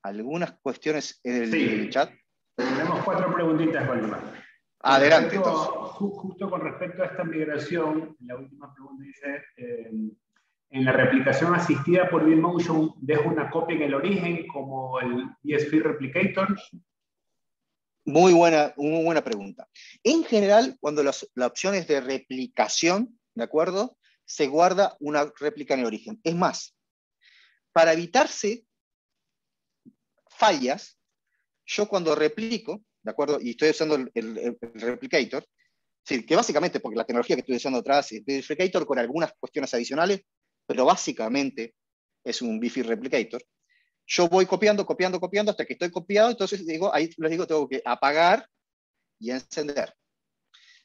algunas cuestiones en el chat. Tenemos 4 preguntitas, Waldemar. Adelante, entonces. Justo con respecto a esta migración, la última pregunta dice, en la replicación asistida por vMotion, ¿dejo una copia en el origen como el ESP Replicator? Muy buena pregunta. En general, cuando la opción es de replicación, ¿de acuerdo? Se guarda una réplica en el origen. Es más, para evitarse fallas, yo cuando replico, ¿de acuerdo? Y estoy usando el replicator, es decir, que básicamente, porque la tecnología que estoy usando atrás es replicator con algunas cuestiones adicionales, pero básicamente es un Wi-Fi replicator. Yo voy copiando, copiando, copiando hasta que estoy copiado, entonces digo, ahí les digo, tengo que apagar y encender.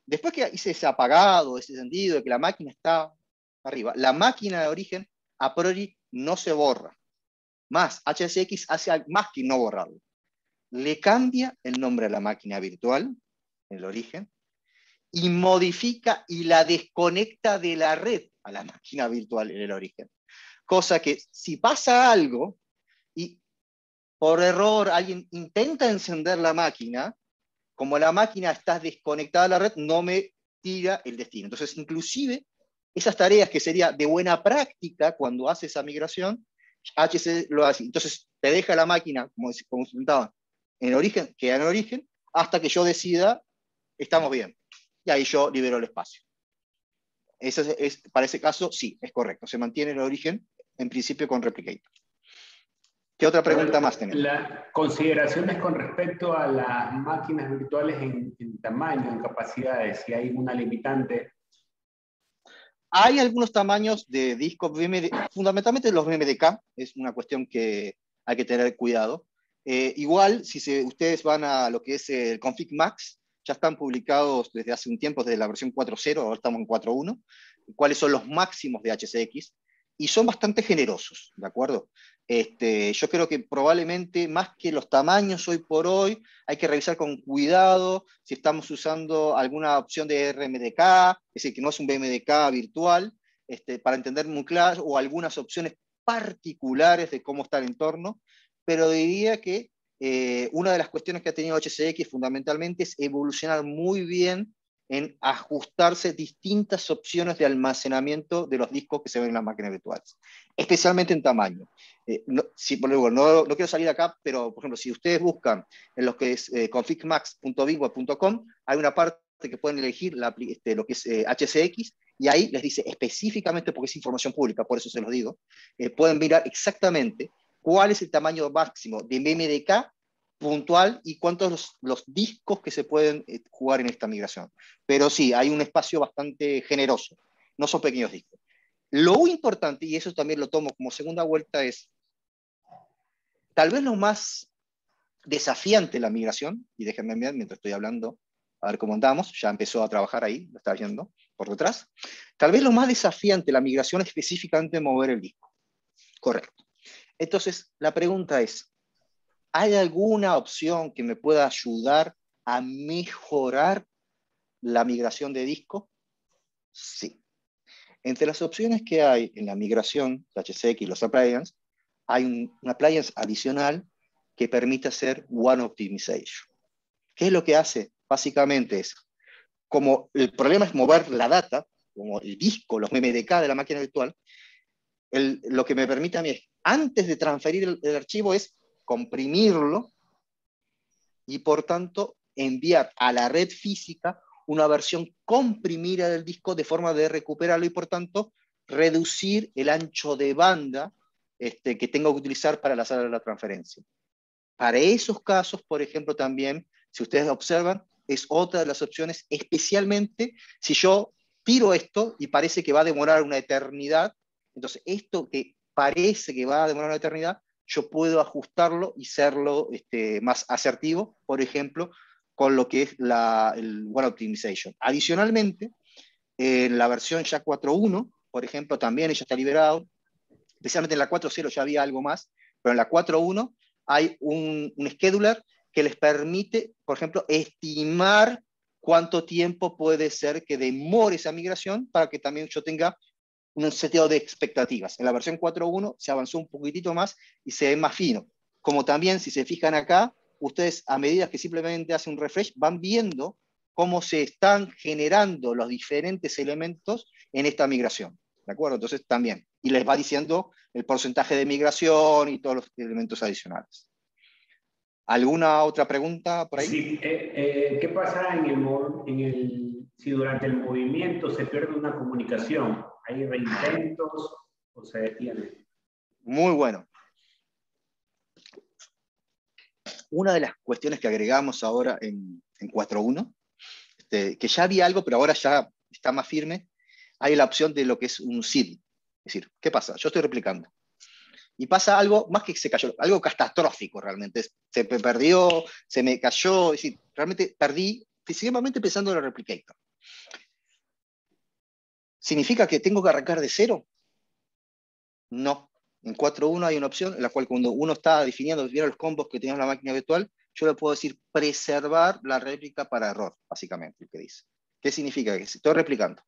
Después que hice ese apagado, ese encendido, de que la máquina está arriba, la máquina de origen a priori no se borra. Más, HSX hace más que no borrarlo. Le cambia el nombre a la máquina virtual, en el origen, y modifica y la desconecta de la red a la máquina virtual en el origen. Cosa que si pasa algo y por error alguien intenta encender la máquina, como la máquina está desconectada de la red, no me tira el destino. Entonces, inclusive, esas tareas que sería de buena práctica cuando hace esa migración, HC lo hace. Entonces, te deja la máquina, como comentaba, en origen, queda en origen, hasta que yo decida, estamos bien. Y ahí yo libero el espacio. Para ese caso, sí, es correcto. Se mantiene el origen, en principio, con Replicator. ¿Qué otra pregunta más tenemos? Las consideraciones con respecto a las máquinas virtuales en tamaño, en capacidades, si hay una limitante. Hay algunos tamaños de discos fundamentalmente los BMDK, es una cuestión que hay que tener cuidado. Igual, si ustedes van a lo que es el Config Max, ya están publicados desde hace un tiempo, desde la versión 4.0, ahora estamos en 4.1, cuáles son los máximos de HCX, y son bastante generosos, ¿de acuerdo? Yo creo que probablemente más que los tamaños hoy por hoy, hay que revisar con cuidado si estamos usando alguna opción de RMDK, es decir, que no es un BMDK virtual, para entender muy claro, o algunas opciones particulares de cómo está el entorno, pero diría que una de las cuestiones que ha tenido HCX fundamentalmente es evolucionar muy bien en ajustarse distintas opciones de almacenamiento de los discos que se ven en las máquinas virtuales, especialmente en tamaño. No quiero salir acá, pero por ejemplo, si ustedes buscan en lo que es configmax.bingua.com, hay una parte que pueden elegir lo que es HCX, y ahí les dice específicamente, porque es información pública, por eso se los digo, pueden mirar exactamente cuál es el tamaño máximo de MMDK puntual y cuántos los discos que se pueden jugar en esta migración. Pero sí, hay un espacio bastante generoso, no son pequeños discos. Lo importante, y eso también lo tomo como segunda vuelta, es tal vez lo más desafiante de la migración, y déjenme ver mientras estoy hablando, a ver cómo andamos, ya empezó a trabajar ahí, lo está viendo por detrás. Tal vez lo más desafiante de la migración es específicamente mover el disco. Correcto. Entonces, la pregunta es, ¿hay alguna opción que me pueda ayudar a mejorar la migración de disco? Sí. Entre las opciones que hay en la migración de HCX y los appliances, hay un appliance adicional que permite hacer One Optimization. ¿Qué es lo que hace? Básicamente es, como el problema es mover la data, como el disco, los MMDK de la máquina virtual, lo que me permite a mí es, antes de transferir el archivo, es comprimirlo y por tanto enviar a la red física una versión comprimida del disco de forma de recuperarlo y por tanto reducir el ancho de banda que tengo que utilizar para hacer la transferencia. Para esos casos, por ejemplo, también, si ustedes observan, es otra de las opciones, especialmente si yo tiro esto y parece que va a demorar una eternidad. Entonces, esto que parece que va a demorar una eternidad, yo puedo ajustarlo y serlo más asertivo, por ejemplo, con lo que es el One Optimization. Adicionalmente, en la versión ya 4.1, por ejemplo, también ella está liberado, especialmente en la 4.0 ya había algo más, pero en la 4.1 hay un scheduler que les permite, por ejemplo, estimar cuánto tiempo puede ser que demore esa migración para que también yo tenga un seteo de expectativas. En la versión 4.1 se avanzó un poquitito más y se ve más fino. Como también, si se fijan acá, ustedes a medida que simplemente hacen un refresh, van viendo cómo se están generando los diferentes elementos en esta migración. ¿De acuerdo? Entonces también. Y les va diciendo el porcentaje de migración y todos los elementos adicionales. ¿Alguna otra pregunta por ahí? Sí, ¿qué pasa si durante el movimiento se pierde una comunicación? ¿Hay reintentos o se detiene? Muy bueno. Una de las cuestiones que agregamos ahora en 4.1, que ya había algo, pero ahora ya está más firme, hay la opción de lo que es un SID. Es decir, ¿qué pasa? Yo estoy replicando. Y pasa algo más que se cayó, algo catastrófico realmente. Se me perdió, se me cayó, es decir, realmente perdí, físicamente pensando en el replicator. ¿Significa que tengo que arrancar de cero? No. En 4.1 hay una opción en la cual cuando uno está definiendo los combos que tenía en la máquina virtual, yo le puedo decir preservar la réplica para error, básicamente, lo que dice. ¿Qué significa? Que si estoy replicando,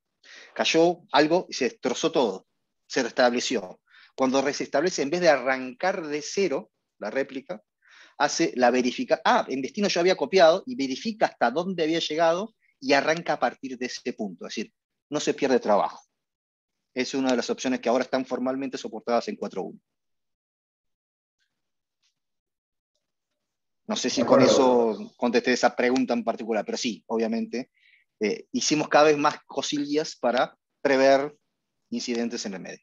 cayó algo y se destrozó todo, se restableció. Cuando se establece, en vez de arrancar de cero la réplica, hace la verificación. En destino yo había copiado y verifica hasta dónde había llegado y arranca a partir de ese punto. Es decir, no se pierde trabajo. Es una de las opciones que ahora están formalmente soportadas en 4.1. No sé si con eso contesté esa pregunta en particular, pero sí, obviamente, hicimos cada vez más cosillas para prever incidentes en el medio.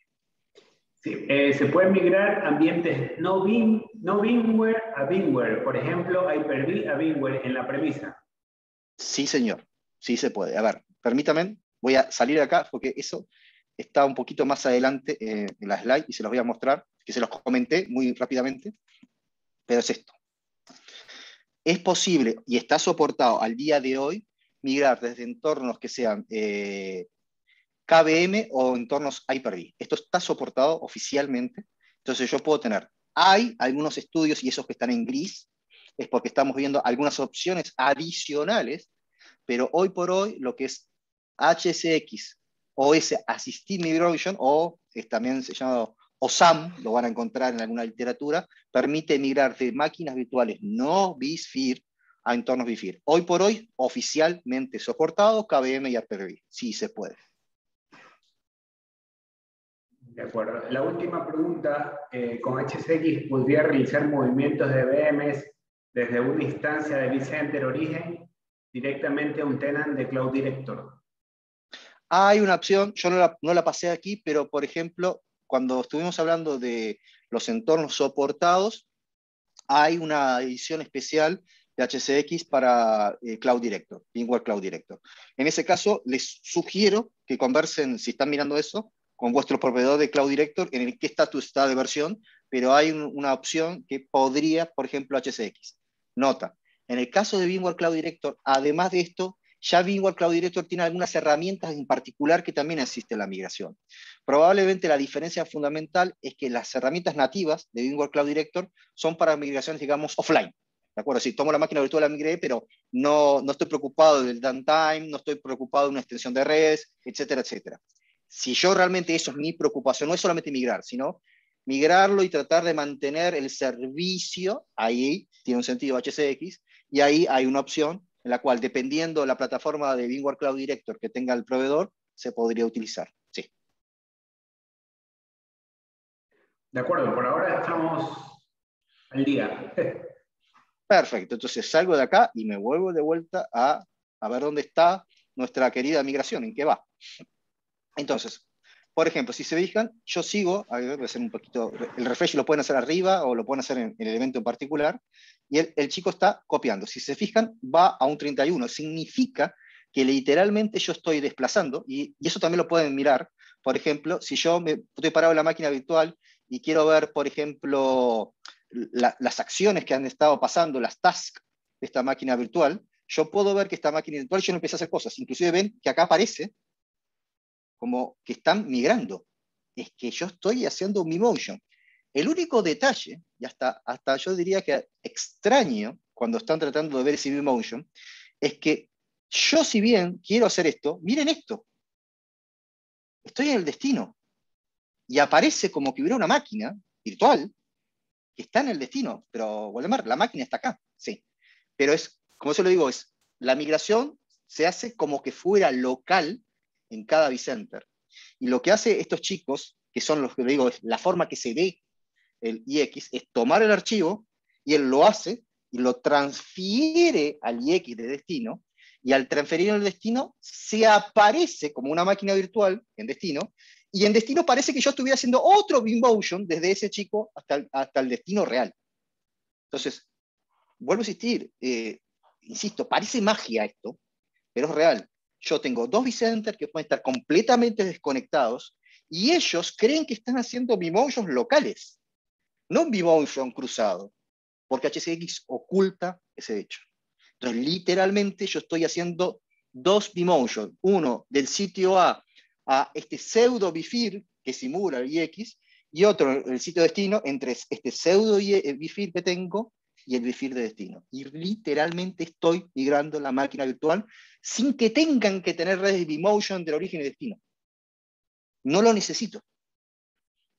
Sí, se pueden migrar ambientes no VMware a VMware, por ejemplo, Hyper-V a VMware en la premisa. Sí, señor, sí se puede. A ver, permítame, voy a salir de acá porque eso está un poquito más adelante en la slide y se los voy a mostrar, que se los comenté muy rápidamente, pero es esto. Es posible y está soportado al día de hoy migrar desde entornos que sean KVM o entornos Hyper-V. Esto está soportado oficialmente, entonces yo puedo tener, hay algunos estudios y esos que están en gris, es porque estamos viendo algunas opciones adicionales, pero hoy por hoy lo que es HSX o ese Assisted Migration, o también se llama OSAM, lo van a encontrar en alguna literatura, permite migrar de máquinas virtuales no vSphere a entornos vSphere. Hoy por hoy, oficialmente soportado, KVM y Hyper-V. Sí se puede. De acuerdo. La última pregunta, con HCX, ¿podría realizar movimientos de VMs desde una instancia de vCenter origen directamente a un tenant de Cloud Director? Hay una opción, yo no la pasé aquí, pero por ejemplo, cuando estuvimos hablando de los entornos soportados, hay una edición especial de HCX para Cloud Director, VMware Cloud Director. En ese caso, les sugiero que conversen, si están mirando eso, con vuestro proveedor de Cloud Director, en el qué estatus está de versión, pero hay una opción que podría, por ejemplo, HCX. Nota, en el caso de VMware Cloud Director, además de esto, ya VMware Cloud Director tiene algunas herramientas en particular que también asisten a la migración. Probablemente la diferencia fundamental es que las herramientas nativas de VMware Cloud Director son para migraciones, digamos, offline. ¿De acuerdo? Si tomo la máquina virtual, la migré, pero no estoy preocupado del downtime, no estoy preocupado de una extensión de redes, etcétera, etcétera. Si yo realmente eso es mi preocupación, no es solamente migrar, sino migrarlo y tratar de mantener el servicio, ahí tiene un sentido HCX, y ahí hay una opción en la cual, dependiendo de la plataforma de VMware Cloud Director que tenga el proveedor, se podría utilizar. Sí. De acuerdo, por ahora estamos al día. Perfecto, entonces salgo de acá y me vuelvo de vuelta a ver dónde está nuestra querida migración, en qué va. Entonces, por ejemplo, si se fijan, yo sigo, a ver, voy a hacer un poquito, el refresh lo pueden hacer arriba o lo pueden hacer en el evento en particular, y el chico está copiando. Si se fijan, va a un 31, significa que literalmente yo estoy desplazando, y eso también lo pueden mirar. Por ejemplo, si yo estoy parado en la máquina virtual y quiero ver, por ejemplo, las acciones que han estado pasando, las tasks de esta máquina virtual, yo puedo ver que esta máquina virtual yo no empecé a hacer cosas. Inclusive ven que acá aparece como que están migrando. Es que yo estoy haciendo un vMotion. El único detalle, y hasta yo diría que extraño cuando están tratando de ver ese vMotion, es que yo, si bien quiero hacer esto, miren esto. Estoy en el destino. Y aparece como que hubiera una máquina virtual que está en el destino. Pero, Waldemar, la máquina está acá. Sí. Pero es, como yo lo digo, es la migración se hace como que fuera local en cada vCenter. Y lo que hace estos chicos, que son los que digo, es la forma que se ve el IX, es tomar el archivo y él lo hace y lo transfiere al IX de destino, y al transferir el destino se aparece como una máquina virtual en destino Y en destino parece que yo estuviera haciendo otro Vmotion desde ese chico hasta el destino real. Entonces, vuelvo a insistir, insisto, parece magia esto, pero es real. Yo tengo dos vCenter que pueden estar completamente desconectados y ellos creen que están haciendo Vmotions locales, no un Vmotion cruzado, porque HCX oculta ese hecho. Entonces, literalmente yo estoy haciendo dos Vmotion, uno del sitio A este pseudo Bifir que simula el IX, y otro, el sitio destino, entre este pseudo Bifir que tengo y el Bifir de destino. Y literalmente estoy migrando la máquina virtual sin que tengan que tener redes de Vmotion del origen y destino. No lo necesito.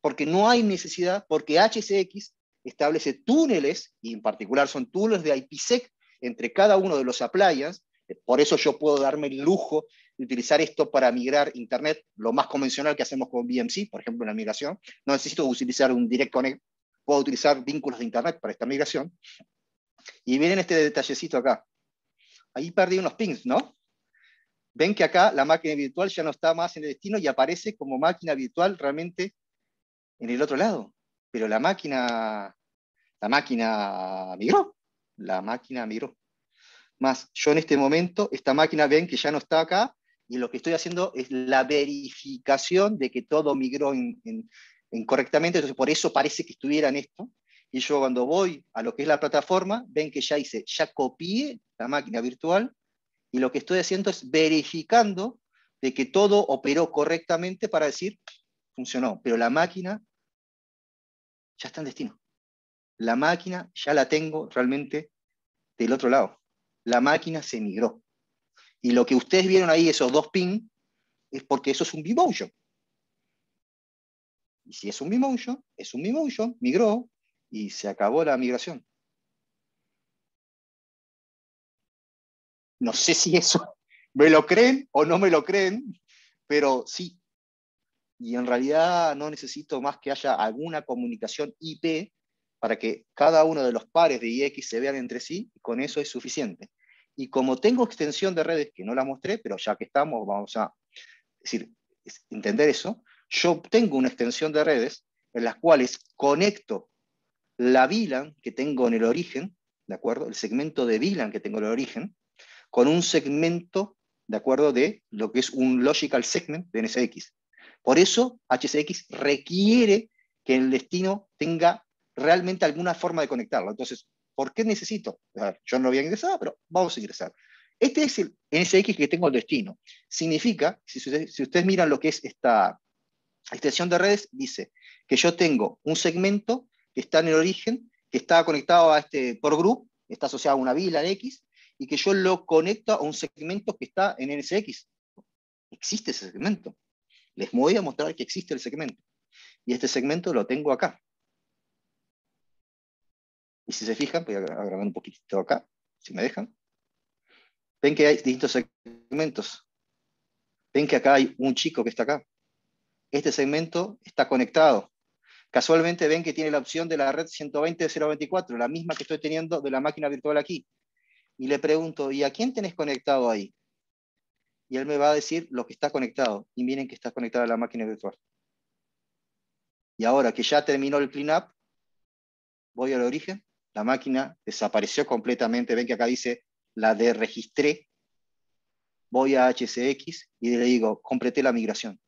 Porque no hay necesidad, porque HCX establece túneles, y en particular son túneles de IPsec entre cada uno de los appliances. Por eso yo puedo darme el lujo de utilizar esto para migrar Internet, lo más convencional que hacemos con VMC, por ejemplo, en la migración. No necesito utilizar un Direct Connect, puedo utilizar vínculos de Internet para esta migración. Y miren este detallecito acá. Ahí perdí unos pings, ¿no? Ven que acá la máquina virtual ya no está más en el destino y aparece como máquina virtual realmente en el otro lado. Pero la máquina migró. La máquina migró. Más, yo en este momento, esta máquina ven que ya no está acá, y lo que estoy haciendo es la verificación de que todo migró correctamente, entonces por eso parece que estuviera en esto. Y yo cuando voy a lo que es la plataforma, ven que ya copié la máquina virtual, y lo que estoy haciendo es verificando de que todo operó correctamente para decir, funcionó, pero la máquina ya está en destino. La máquina ya la tengo realmente del otro lado. La máquina se migró. Y lo que ustedes vieron ahí, esos dos pins, es porque eso es un Vmotion. Y si es un Vmotion, migró y se acabó la migración. No sé si eso me lo creen o no me lo creen, pero sí. Y en realidad no necesito más que haya alguna comunicación IP para que cada uno de los pares de IX se vean entre sí, y con eso es suficiente. Y como tengo extensión de redes, que no la mostré, pero ya que estamos, vamos a entender eso, yo tengo una extensión de redes en las cuales conecto la VLAN que tengo en el origen, ¿de acuerdo? El segmento de VLAN que tengo en el origen, con un segmento, ¿de acuerdo? De lo que es un logical segment de NSX. Por eso HCX requiere que el destino tenga realmente alguna forma de conectarlo. Entonces, ¿por qué necesito? Yo no lo voy a ingresar, pero vamos a ingresar. Este es el NSX que tengo el destino. Significa, si ustedes miran lo que es esta extensión de redes, dice que yo tengo un segmento que está en el origen, que está conectado a este por group, está asociado a una VLAN X, y que yo lo conecto a un segmento que está en NSX. Existe ese segmento. Les voy a mostrar que existe el segmento. Y este segmento lo tengo acá. Y si se fijan, voy a grabar un poquitito acá, si me dejan. Ven que hay distintos segmentos. Ven que acá hay un chico que está acá. Este segmento está conectado. Casualmente ven que tiene la opción de la red 120.024, la misma que estoy teniendo de la máquina virtual aquí. Y le pregunto, ¿y a quién tenés conectado ahí? Y él me va a decir lo que está conectado. Y miren que está conectada a la máquina virtual. Y ahora que ya terminó el cleanup, voy al origen, la máquina desapareció completamente. Ven que acá dice la de registré. Voy a HCX y le digo, completé la migración.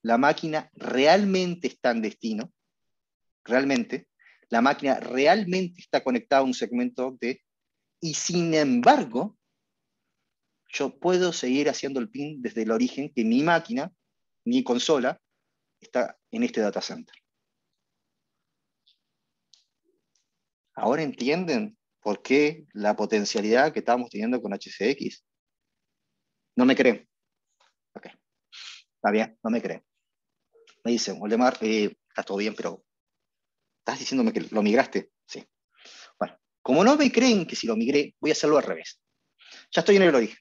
La máquina realmente está en destino. Realmente. La máquina realmente está conectada a un segmento de... Y sin embargo, yo puedo seguir haciendo el ping desde el origen que mi máquina, mi consola, está en este data center. ¿Ahora entienden por qué la potencialidad que estamos teniendo con HCX? ¿No me creen? Ok, está bien, no me creen. Me dicen, Waldemar, está todo bien, pero ¿estás diciéndome que lo migraste? Sí. Bueno, como no me creen que si lo migré, voy a hacerlo al revés. Ya estoy en el origen,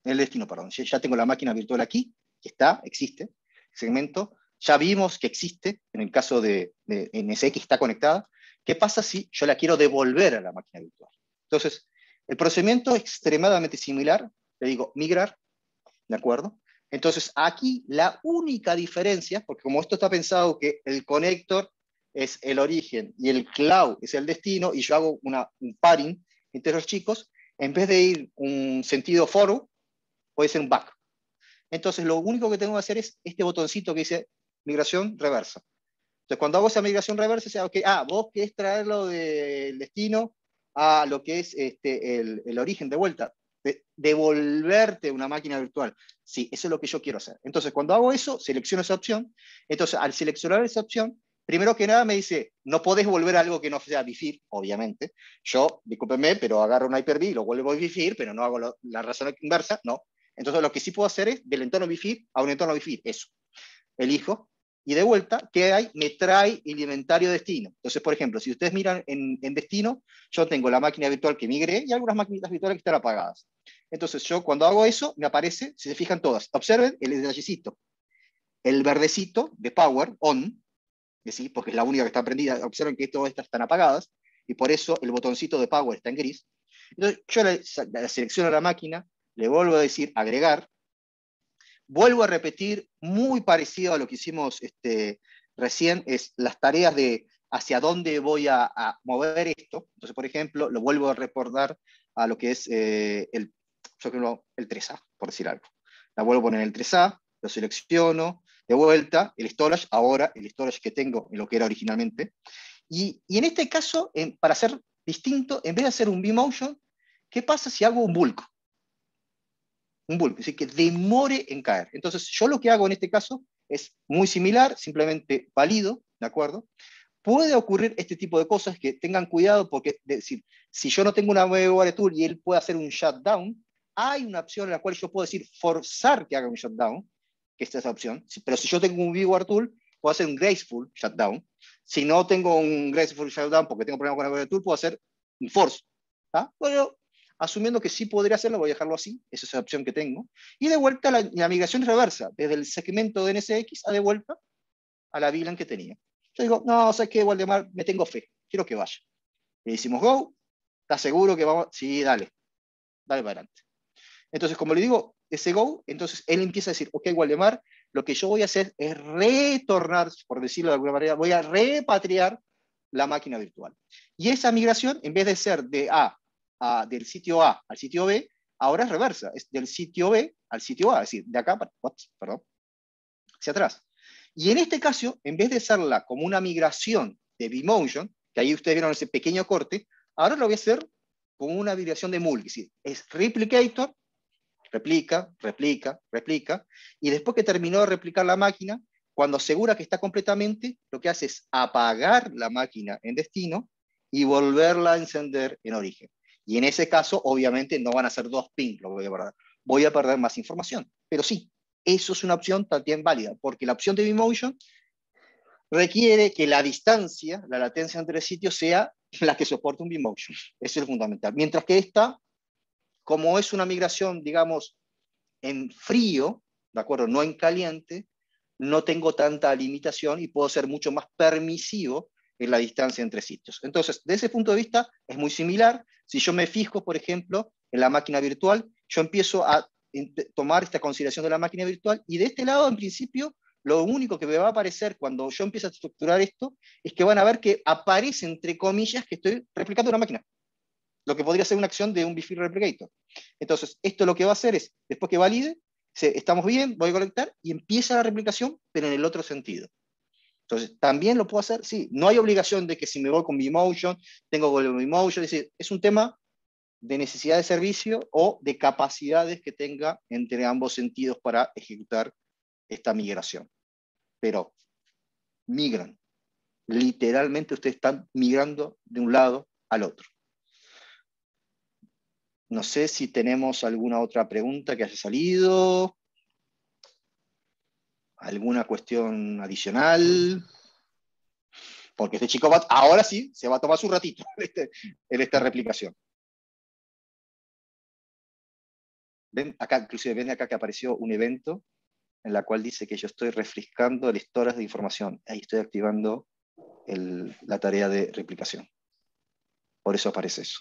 en el destino, perdón. Ya tengo la máquina virtual aquí, que existe, segmento. Ya vimos que existe, en el caso de NSX está conectada. ¿Qué pasa si yo la quiero devolver a la máquina virtual? Entonces, el procedimiento es extremadamente similar. Le digo migrar, ¿de acuerdo? Entonces, aquí la única diferencia, porque como esto está pensado que el connector es el origen y el cloud es el destino, y yo hago un pairing entre los chicos, en vez de ir un sentido forward, puede ser un back. Entonces, lo único que tengo que hacer es este botoncito que dice migración reversa. Entonces, cuando hago esa migración reversa, sea, okay, vos querés traerlo del destino a lo que es el origen de vuelta, devolverte una máquina virtual. Sí, eso es lo que yo quiero hacer. Entonces, cuando hago eso, selecciono esa opción. Entonces, al seleccionar esa opción, primero que nada me dice, no podés volver a algo que no sea BIFIR, obviamente. Yo, discúlpenme, pero agarro un Hyper-V y lo vuelvo a BIFIR, pero no hago la razón inversa, no. Entonces, lo que sí puedo hacer es del entorno BIFIR a un entorno BIFIR, eso. Elijo, y de vuelta, ¿qué hay? Me trae el inventario destino. Entonces, por ejemplo, si ustedes miran en destino, yo tengo la máquina virtual que migré y algunas máquinas virtuales que están apagadas. Entonces, yo cuando hago eso, me aparece, si se fijan todas, observen el detallecito. El verdecito de Power On, ¿sí? Porque es la única que está prendida, observen que todas estas están apagadas, y por eso el botoncito de Power está en gris. Entonces, yo la selecciono la máquina, le vuelvo a decir agregar, vuelvo a repetir, muy parecido a lo que hicimos recién, es las tareas de hacia dónde voy a mover esto. Entonces, por ejemplo, lo vuelvo a reportar a lo que es el 3A, por decir algo. La vuelvo a poner en el 3A, lo selecciono, de vuelta, el storage, ahora el storage que tengo en lo que era originalmente. Y en este caso, para hacer distinto, en vez de hacer un vMotion, ¿qué pasa si hago un bulk? Un bulk, es decir, que demore en caer. Entonces, yo lo que hago en este caso es muy similar, simplemente valido, ¿de acuerdo? Puede ocurrir este tipo de cosas, que tengan cuidado, porque es decir, si yo no tengo una VWare tool y él puede hacer un shutdown, hay una opción en la cual yo puedo decir forzar que haga un shutdown, que esta es la opción, pero si yo tengo un VWare tool, puedo hacer un graceful shutdown. Si no tengo un graceful shutdown porque tengo problemas con la VWare tool, puedo hacer un force. Bueno, asumiendo que sí podría hacerlo, voy a dejarlo así, esa es la opción que tengo. Y de vuelta la migración reversa, desde el segmento de NSX a de vuelta a la VLAN que tenía. Yo digo, no, ¿sabes qué, Waldemar? Me tengo fe, quiero que vaya. Le decimos go, ¿estás seguro que vamos? Sí, dale, dale para adelante. Entonces, como le digo, ese go, entonces él empieza a decir, ok, Waldemar, lo que yo voy a hacer es retornar, por decirlo de alguna manera, voy a repatriar la máquina virtual. Y esa migración, en vez de ser del sitio A al sitio B, ahora es reversa, es del sitio B al sitio A, es decir, de acá, perdón, hacia atrás. Y en este caso, en vez de hacerla como una migración de vMotion, que ahí ustedes vieron ese pequeño corte, ahora lo voy a hacer como una migración de multi, es decir, es replicator, replica, replica, replica, y después que terminó de replicar la máquina, cuando asegura que está completamente, lo que hace es apagar la máquina en destino y volverla a encender en origen. Y en ese caso, obviamente, no van a ser dos pings, lo voy a perder más información. Pero sí, eso es una opción también válida, porque la opción de vMotion requiere que la distancia, la latencia entre sitios, sea la que soporte un vMotion. Eso es fundamental. Mientras que esta, como es una migración, digamos, en frío, ¿de acuerdo? No en caliente, no tengo tanta limitación y puedo ser mucho más permisivo en la distancia entre sitios. Entonces, desde ese punto de vista, es muy similar. Si yo me fijo, por ejemplo, en la máquina virtual, yo empiezo a tomar esta consideración de la máquina virtual y de este lado, en principio, lo único que me va a aparecer cuando yo empiezo a estructurar esto es que van a ver que aparece, entre comillas, que estoy replicando una máquina, lo que podría ser una acción de un BIFIR replicator. Entonces, esto lo que va a hacer es, después que valide, estamos bien, voy a conectar y empieza la replicación, pero en el otro sentido. Entonces, también lo puedo hacer, sí, no hay obligación de que si me voy con vMotion, tengo con vMotion, es decir, es un tema de necesidad de servicio o de capacidades que tenga entre ambos sentidos para ejecutar esta migración. Pero migran, literalmente ustedes están migrando de un lado al otro. No sé si tenemos alguna otra pregunta que haya salido, alguna cuestión adicional, porque este chico ahora sí se va a tomar su ratito en esta replicación. Ven acá, inclusive ven acá que apareció un evento en la cual dice que yo estoy refrescando el storage de información. Ahí estoy activando la tarea de replicación. Por eso aparece eso.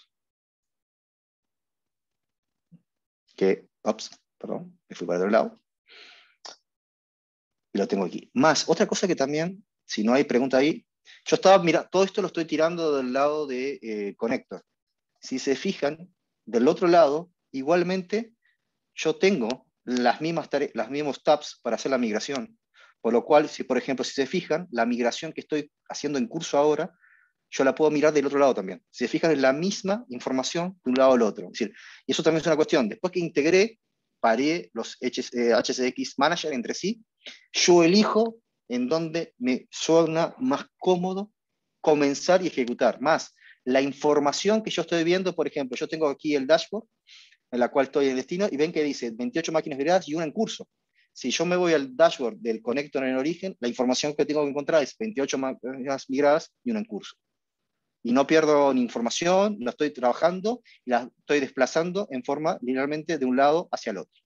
Perdón, me fui para otro lado. y lo tengo aquí. Más, otra cosa que también, si no hay pregunta ahí, yo estaba mirando, todo esto lo estoy tirando del lado de Connector. Si se fijan, del otro lado, igualmente, yo tengo las los mismos tabs para hacer la migración. Por lo cual, si por ejemplo, si se fijan, la migración que estoy haciendo en curso ahora, yo la puedo mirar del otro lado también. Si se fijan, es la misma información de un lado al otro. Es decir, y eso también es una cuestión. Después que integré, paré los HCX Manager entre sí, yo elijo en dónde me suena más cómodo comenzar y ejecutar. Más, la información que yo estoy viendo, por ejemplo, yo tengo aquí el dashboard, en la cual estoy en destino, y ven que dice 28 máquinas migradas y una en curso. Si yo me voy al dashboard del Connector en origen, la información que tengo que encontrar es 28 máquinas migradas y una en curso. Y no pierdo ni información, la estoy trabajando y la estoy desplazando en forma linealmente de un lado hacia el otro.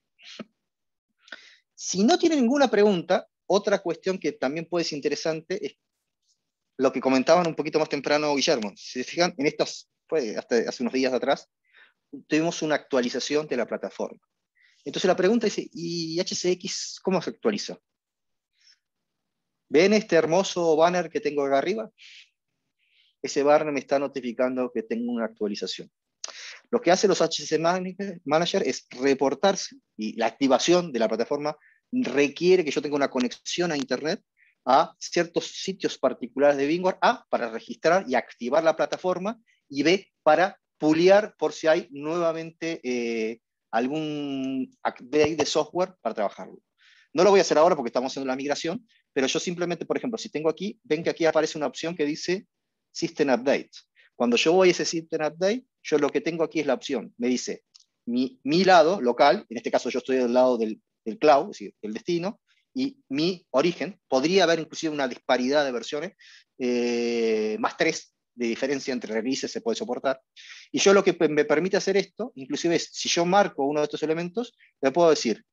Si no tiene ninguna pregunta, otra cuestión que también puede ser interesante es lo que comentaban un poquito más temprano Guillermo. Si se fijan, en estas, fue hasta hace unos días atrás, tuvimos una actualización de la plataforma. Entonces la pregunta es, ¿y HCX cómo se actualiza? ¿Ven este hermoso banner que tengo acá arriba? Ese banner me está notificando que tengo una actualización. Lo que hacen los HCX Manager es reportarse, y la activación de la plataforma requiere que yo tenga una conexión a Internet a ciertos sitios particulares de VMware, A, para registrar y activar la plataforma, y B, para puliar por si hay nuevamente algún update de software para trabajarlo. No lo voy a hacer ahora porque estamos haciendo la migración, pero yo simplemente, por ejemplo, si tengo aquí, ven que aquí aparece una opción que dice System Update. Cuando yo voy a ese System Update, yo lo que tengo aquí es la opción. Me dice mi lado local, en este caso yo estoy del lado del cloud, es decir, el destino, y mi origen. Podría haber inclusive una disparidad de versiones, más 3 de diferencia entre releases se puede soportar. Y yo lo que me permite hacer esto, inclusive es, si yo marco uno de estos elementos, le puedo decir,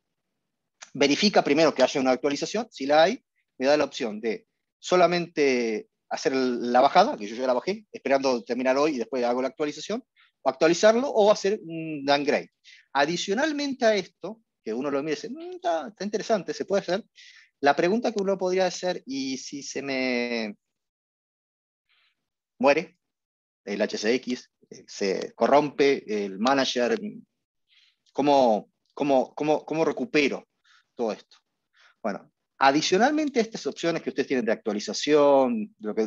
verifica primero que haya una actualización, si la hay, me da la opción de solamente hacer la bajada, que yo ya la bajé, esperando terminar hoy y después hago la actualización, o actualizarlo o hacer un downgrade. Adicionalmente a esto, que uno lo mira y dice, está interesante, se puede hacer, la pregunta que uno podría hacer, y si se me muere el HCX, se corrompe el manager, ¿cómo recupero todo esto? Bueno, adicionalmente a estas opciones que ustedes tienen de actualización, lo que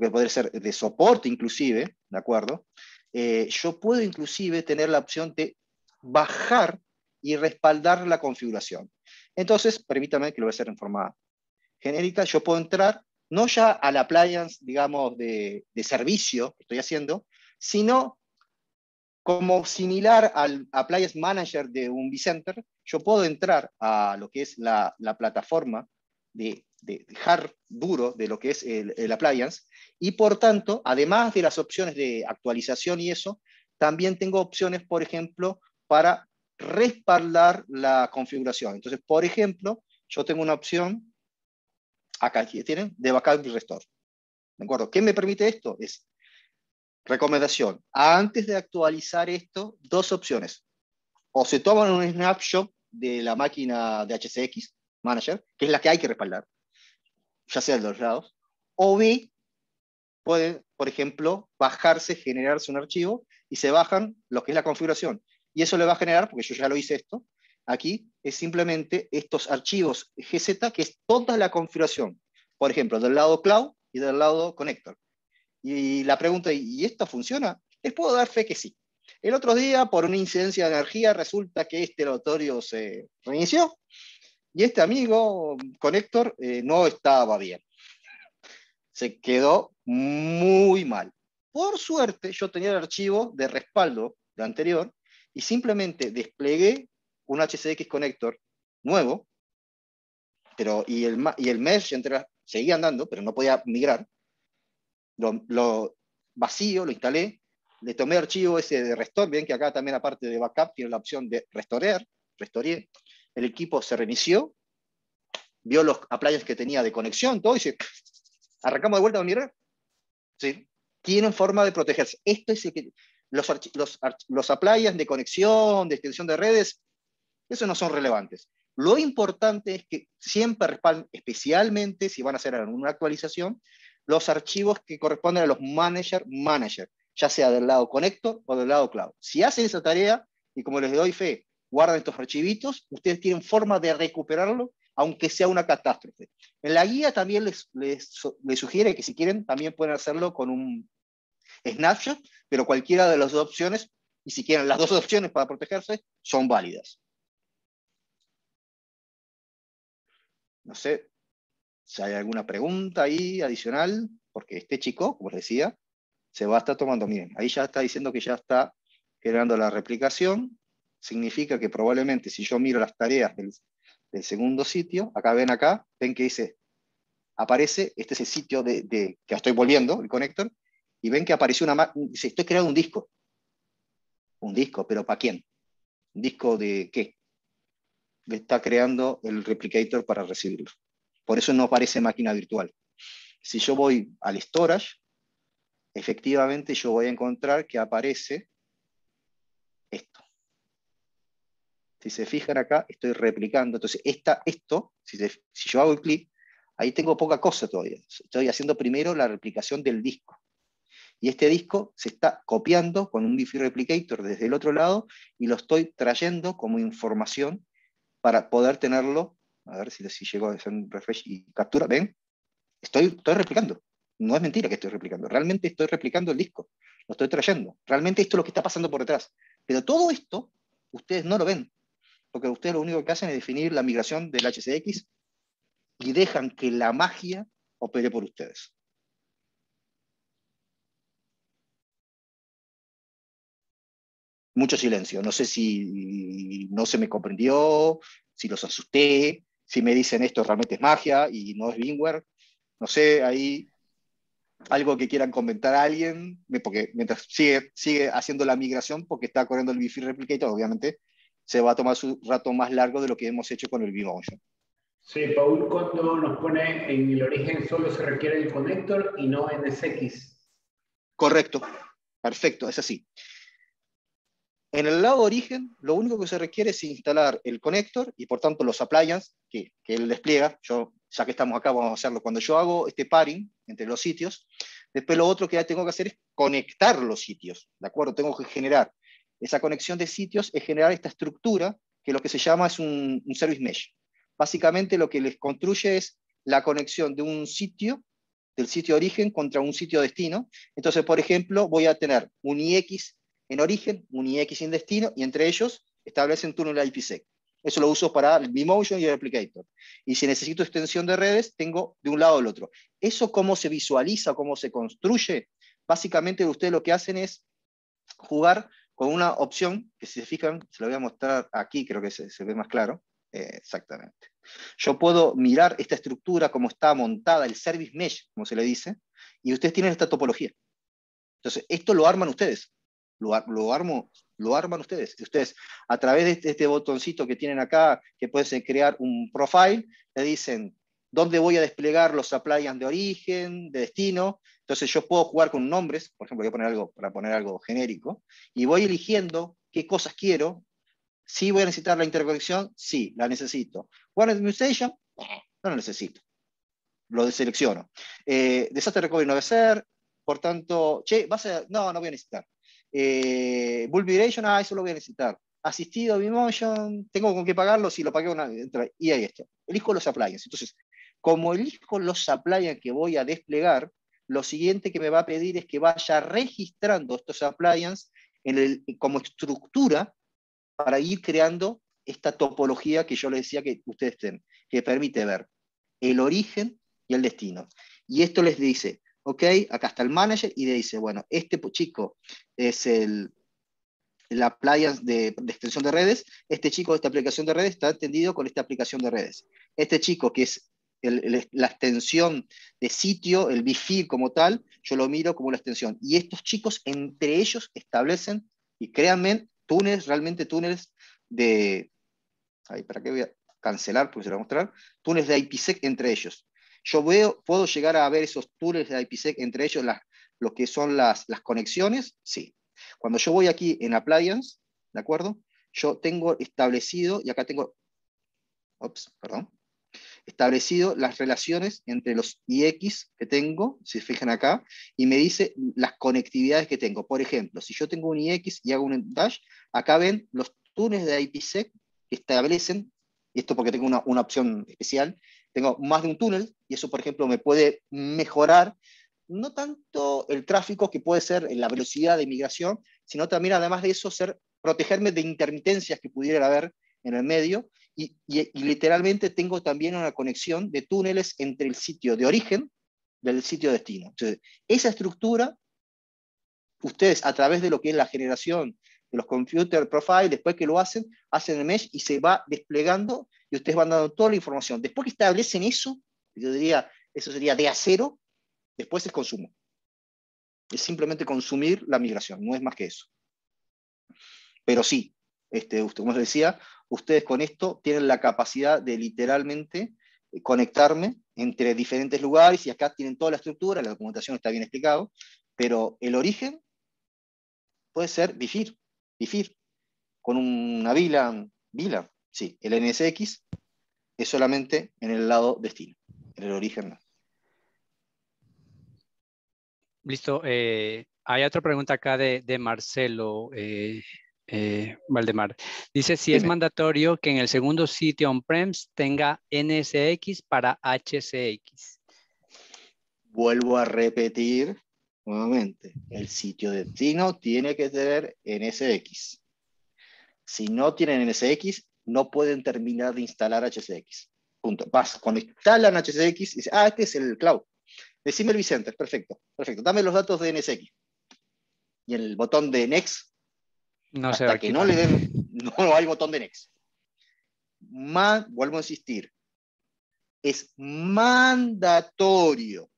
puede ser de soporte inclusive, ¿de acuerdo? Yo puedo inclusive tener la opción de bajar y respaldar la configuración. Entonces, permítame que lo voy a hacer en forma genérica. Yo puedo entrar no ya al appliance, digamos, de servicio que estoy haciendo, sino como similar al Appliance Manager de un vCenter, yo puedo entrar a lo que es la plataforma de hard duro de lo que es el appliance, y por tanto, además de las opciones de actualización y eso, también tengo opciones, por ejemplo, para respaldar la configuración. Entonces, por ejemplo, yo tengo una opción, acá aquí tienen, de backup y restore. ¿De acuerdo? ¿Qué me permite esto? Es recomendación. Antes de actualizar esto, dos opciones. O se toman un snapshot de la máquina de HCX Manager, que es la que hay que respaldar, ya sea de los lados, o B, puede, por ejemplo, bajarse, generarse un archivo y se bajan lo que es la configuración. Y eso le va a generar, porque yo ya lo hice esto, aquí es simplemente estos archivos GZ, que es toda la configuración, por ejemplo, del lado cloud y del lado connector. Y la pregunta, ¿y esto funciona? Les puedo dar fe que sí. El otro día, por una incidencia de energía, resulta que este lotorio se reinició y este amigo Connector no estaba bien. Se quedó muy mal. Por suerte, yo tenía el archivo de respaldo de anterior y simplemente desplegué un HCX Connector nuevo, y el mesh seguía andando, pero no podía migrar. Lo vacío, lo instalé, le tomé archivo ese de restore, ven que acá también aparte de backup tiene la opción de restoreé, el equipo se reinició, vio los appliances que tenía de conexión, todo, y dice, arrancamos de vuelta a mirar. ¿Sí? Tienen forma de protegerse. Esto es el que, los appliances de conexión, de extensión de redes, esos no son relevantes. Lo importante es que siempre respalden, especialmente si van a hacer alguna actualización, los archivos que corresponden a los manager, ya sea del lado connector o del lado cloud. Si hacen esa tarea, y como les doy fe, guardan estos archivitos, ustedes tienen forma de recuperarlo, aunque sea una catástrofe. En la guía también les sugiere que si quieren, también pueden hacerlo con un snapshot, pero cualquiera de las dos opciones, y si quieren las dos opciones para protegerse, son válidas. No sé si hay alguna pregunta ahí adicional, porque este chico, como les decía, se va a estar tomando, miren, ahí ya está diciendo que ya está creando la replicación, significa que probablemente si yo miro las tareas del segundo sitio, ven que dice, aparece, este es el sitio que estoy volviendo, el connector, y ven que apareció dice, estoy creando un disco, pero ¿para quién? ¿Un disco de qué? Está creando el replicator para recibirlo. Por eso no aparece máquina virtual. Si yo voy al storage, efectivamente yo voy a encontrar que aparece esto. Si se fijan acá, estoy replicando. Entonces, si yo hago el clic, ahí tengo poca cosa todavía. Estoy haciendo primero la replicación del disco. Y este disco se está copiando con un Wi-Fi replicator desde el otro lado y lo estoy trayendo como información para poder tenerlo. A ver si llego a hacer un refresh y captura. ¿Ven? Estoy replicando. No es mentira que estoy replicando. Realmente estoy replicando el disco. Lo estoy trayendo. Realmente esto es lo que está pasando por detrás. Pero todo esto, ustedes no lo ven. Porque ustedes lo único que hacen es definir la migración del HCX y dejan que la magia opere por ustedes. Mucho silencio. No sé si no se me comprendió, si los asusté, si me dicen esto realmente es magia y no es VMware. No sé, ahí algo que quieran comentar a alguien, porque mientras sigue haciendo la migración, porque está corriendo el Wi-Fi Replicator, obviamente se va a tomar su rato más largo de lo que hemos hecho con el vMotion. Sí, Paul, cuando nos pone en el origen solo se requiere el connector y no NSX. Correcto, perfecto, es así. En el lado de origen, lo único que se requiere es instalar el connector y por tanto los appliances que él despliega. Ya que estamos acá, vamos a hacerlo. Cuando yo hago este pairing entre los sitios, después lo otro que ya tengo que hacer es conectar los sitios, ¿de acuerdo? Tengo que generar esa conexión de sitios, es generar esta estructura que lo que se llama es un service mesh. Básicamente lo que les construye es la conexión de un sitio, del sitio de origen contra un sitio destino. Entonces, por ejemplo, voy a tener un IX en origen, un IX en destino, y entre ellos establecen túnel IPsec. Eso lo uso para el vMotion y el Replicator. Y si necesito extensión de redes, tengo de un lado al otro. Eso cómo se visualiza, cómo se construye, básicamente ustedes lo que hacen es jugar con una opción, que si se fijan, se lo voy a mostrar aquí, creo que se ve más claro. Exactamente. Yo puedo mirar esta estructura, cómo está montada, el service mesh, como se le dice, y ustedes tienen esta topología. Entonces, esto lo arman ustedes. Lo arman ustedes. Ustedes, a través de este botoncito que tienen acá, que pueden crear un profile, le dicen dónde voy a desplegar los appliances de origen, de destino. Entonces, yo puedo jugar con nombres, por ejemplo, voy a poner algo para poner algo genérico, y voy eligiendo qué cosas quiero. ¿Sí voy a necesitar la interconexión? Sí, la necesito. One Administration? No lo necesito. Lo deselecciono. Desastre Recovery no debe ser. Por tanto, no voy a necesitar. Bulb Vibration, eso lo voy a necesitar. Asistido vMotion, tengo con qué pagarlo, si lo pagué y ahí está. Elijo los appliances. Entonces, como elijo los appliances que voy a desplegar, lo siguiente que me va a pedir es que vaya registrando estos appliances como estructura para ir creando esta topología que yo les decía que ustedes tienen, que permite ver el origen y el destino. Y esto les dice, ok, acá está el manager y le dice, bueno, este chico es el appliance de extensión de redes, este chico de esta aplicación de redes está entendido con esta aplicación de redes. Este chico que es la extensión de sitio, el BFIL como tal, yo lo miro como la extensión. Y estos chicos entre ellos establecen, y créanme, realmente túneles de... Ay, ¿para qué voy a cancelar? Porque se lo voy a mostrar. Túneles de IPsec entre ellos. ¿Puedo llegar a ver esos túneles de IPsec entre ellos, lo que son las conexiones? Sí. Cuando yo voy aquí en Appliance, ¿de acuerdo? Yo tengo establecido, y acá tengo perdón, establecido las relaciones entre los IX que tengo, si se fijan acá, y me dice las conectividades que tengo. Por ejemplo, si yo tengo un IX y hago un dash, acá ven los túneles de IPsec que establecen, y esto porque tengo una opción especial, tengo más de un túnel, y eso, por ejemplo, me puede mejorar no tanto el tráfico, que puede ser la velocidad de migración, sino también, además de eso, protegerme de intermitencias que pudiera haber en el medio, y literalmente tengo también una conexión de túneles entre el sitio de origen del sitio de destino. Entonces, esa estructura, ustedes a través de lo que es la generación de los computer profile, después que lo hacen el mesh y se va desplegando y ustedes van dando toda la información. Después que establecen eso, yo diría, eso sería de acero, después es consumo. Es simplemente consumir la migración, no es más que eso. Pero sí, como les decía, ustedes con esto tienen la capacidad de literalmente conectarme entre diferentes lugares, y acá tienen toda la estructura, la documentación está bien explicado, pero el origen puede ser BIFIR, con una VLAN, sí, el NSX es solamente en el lado destino, en el origen no. Listo. Hay otra pregunta acá de Marcelo Valdemar. Dice si es mandatorio que en el segundo sitio on-premise tenga NSX para HCX. Vuelvo a repetir nuevamente, el sitio de destino tiene que tener NSX. Si no tienen NSX, no pueden terminar de instalar HCX. Punto. Cuando instalan HCX, dice, este es el cloud. Decime el vCenter, perfecto. Dame los datos de NSX. Y el botón de Next, no hasta que no le den, no hay botón de Next. Vuelvo a insistir, es mandatorio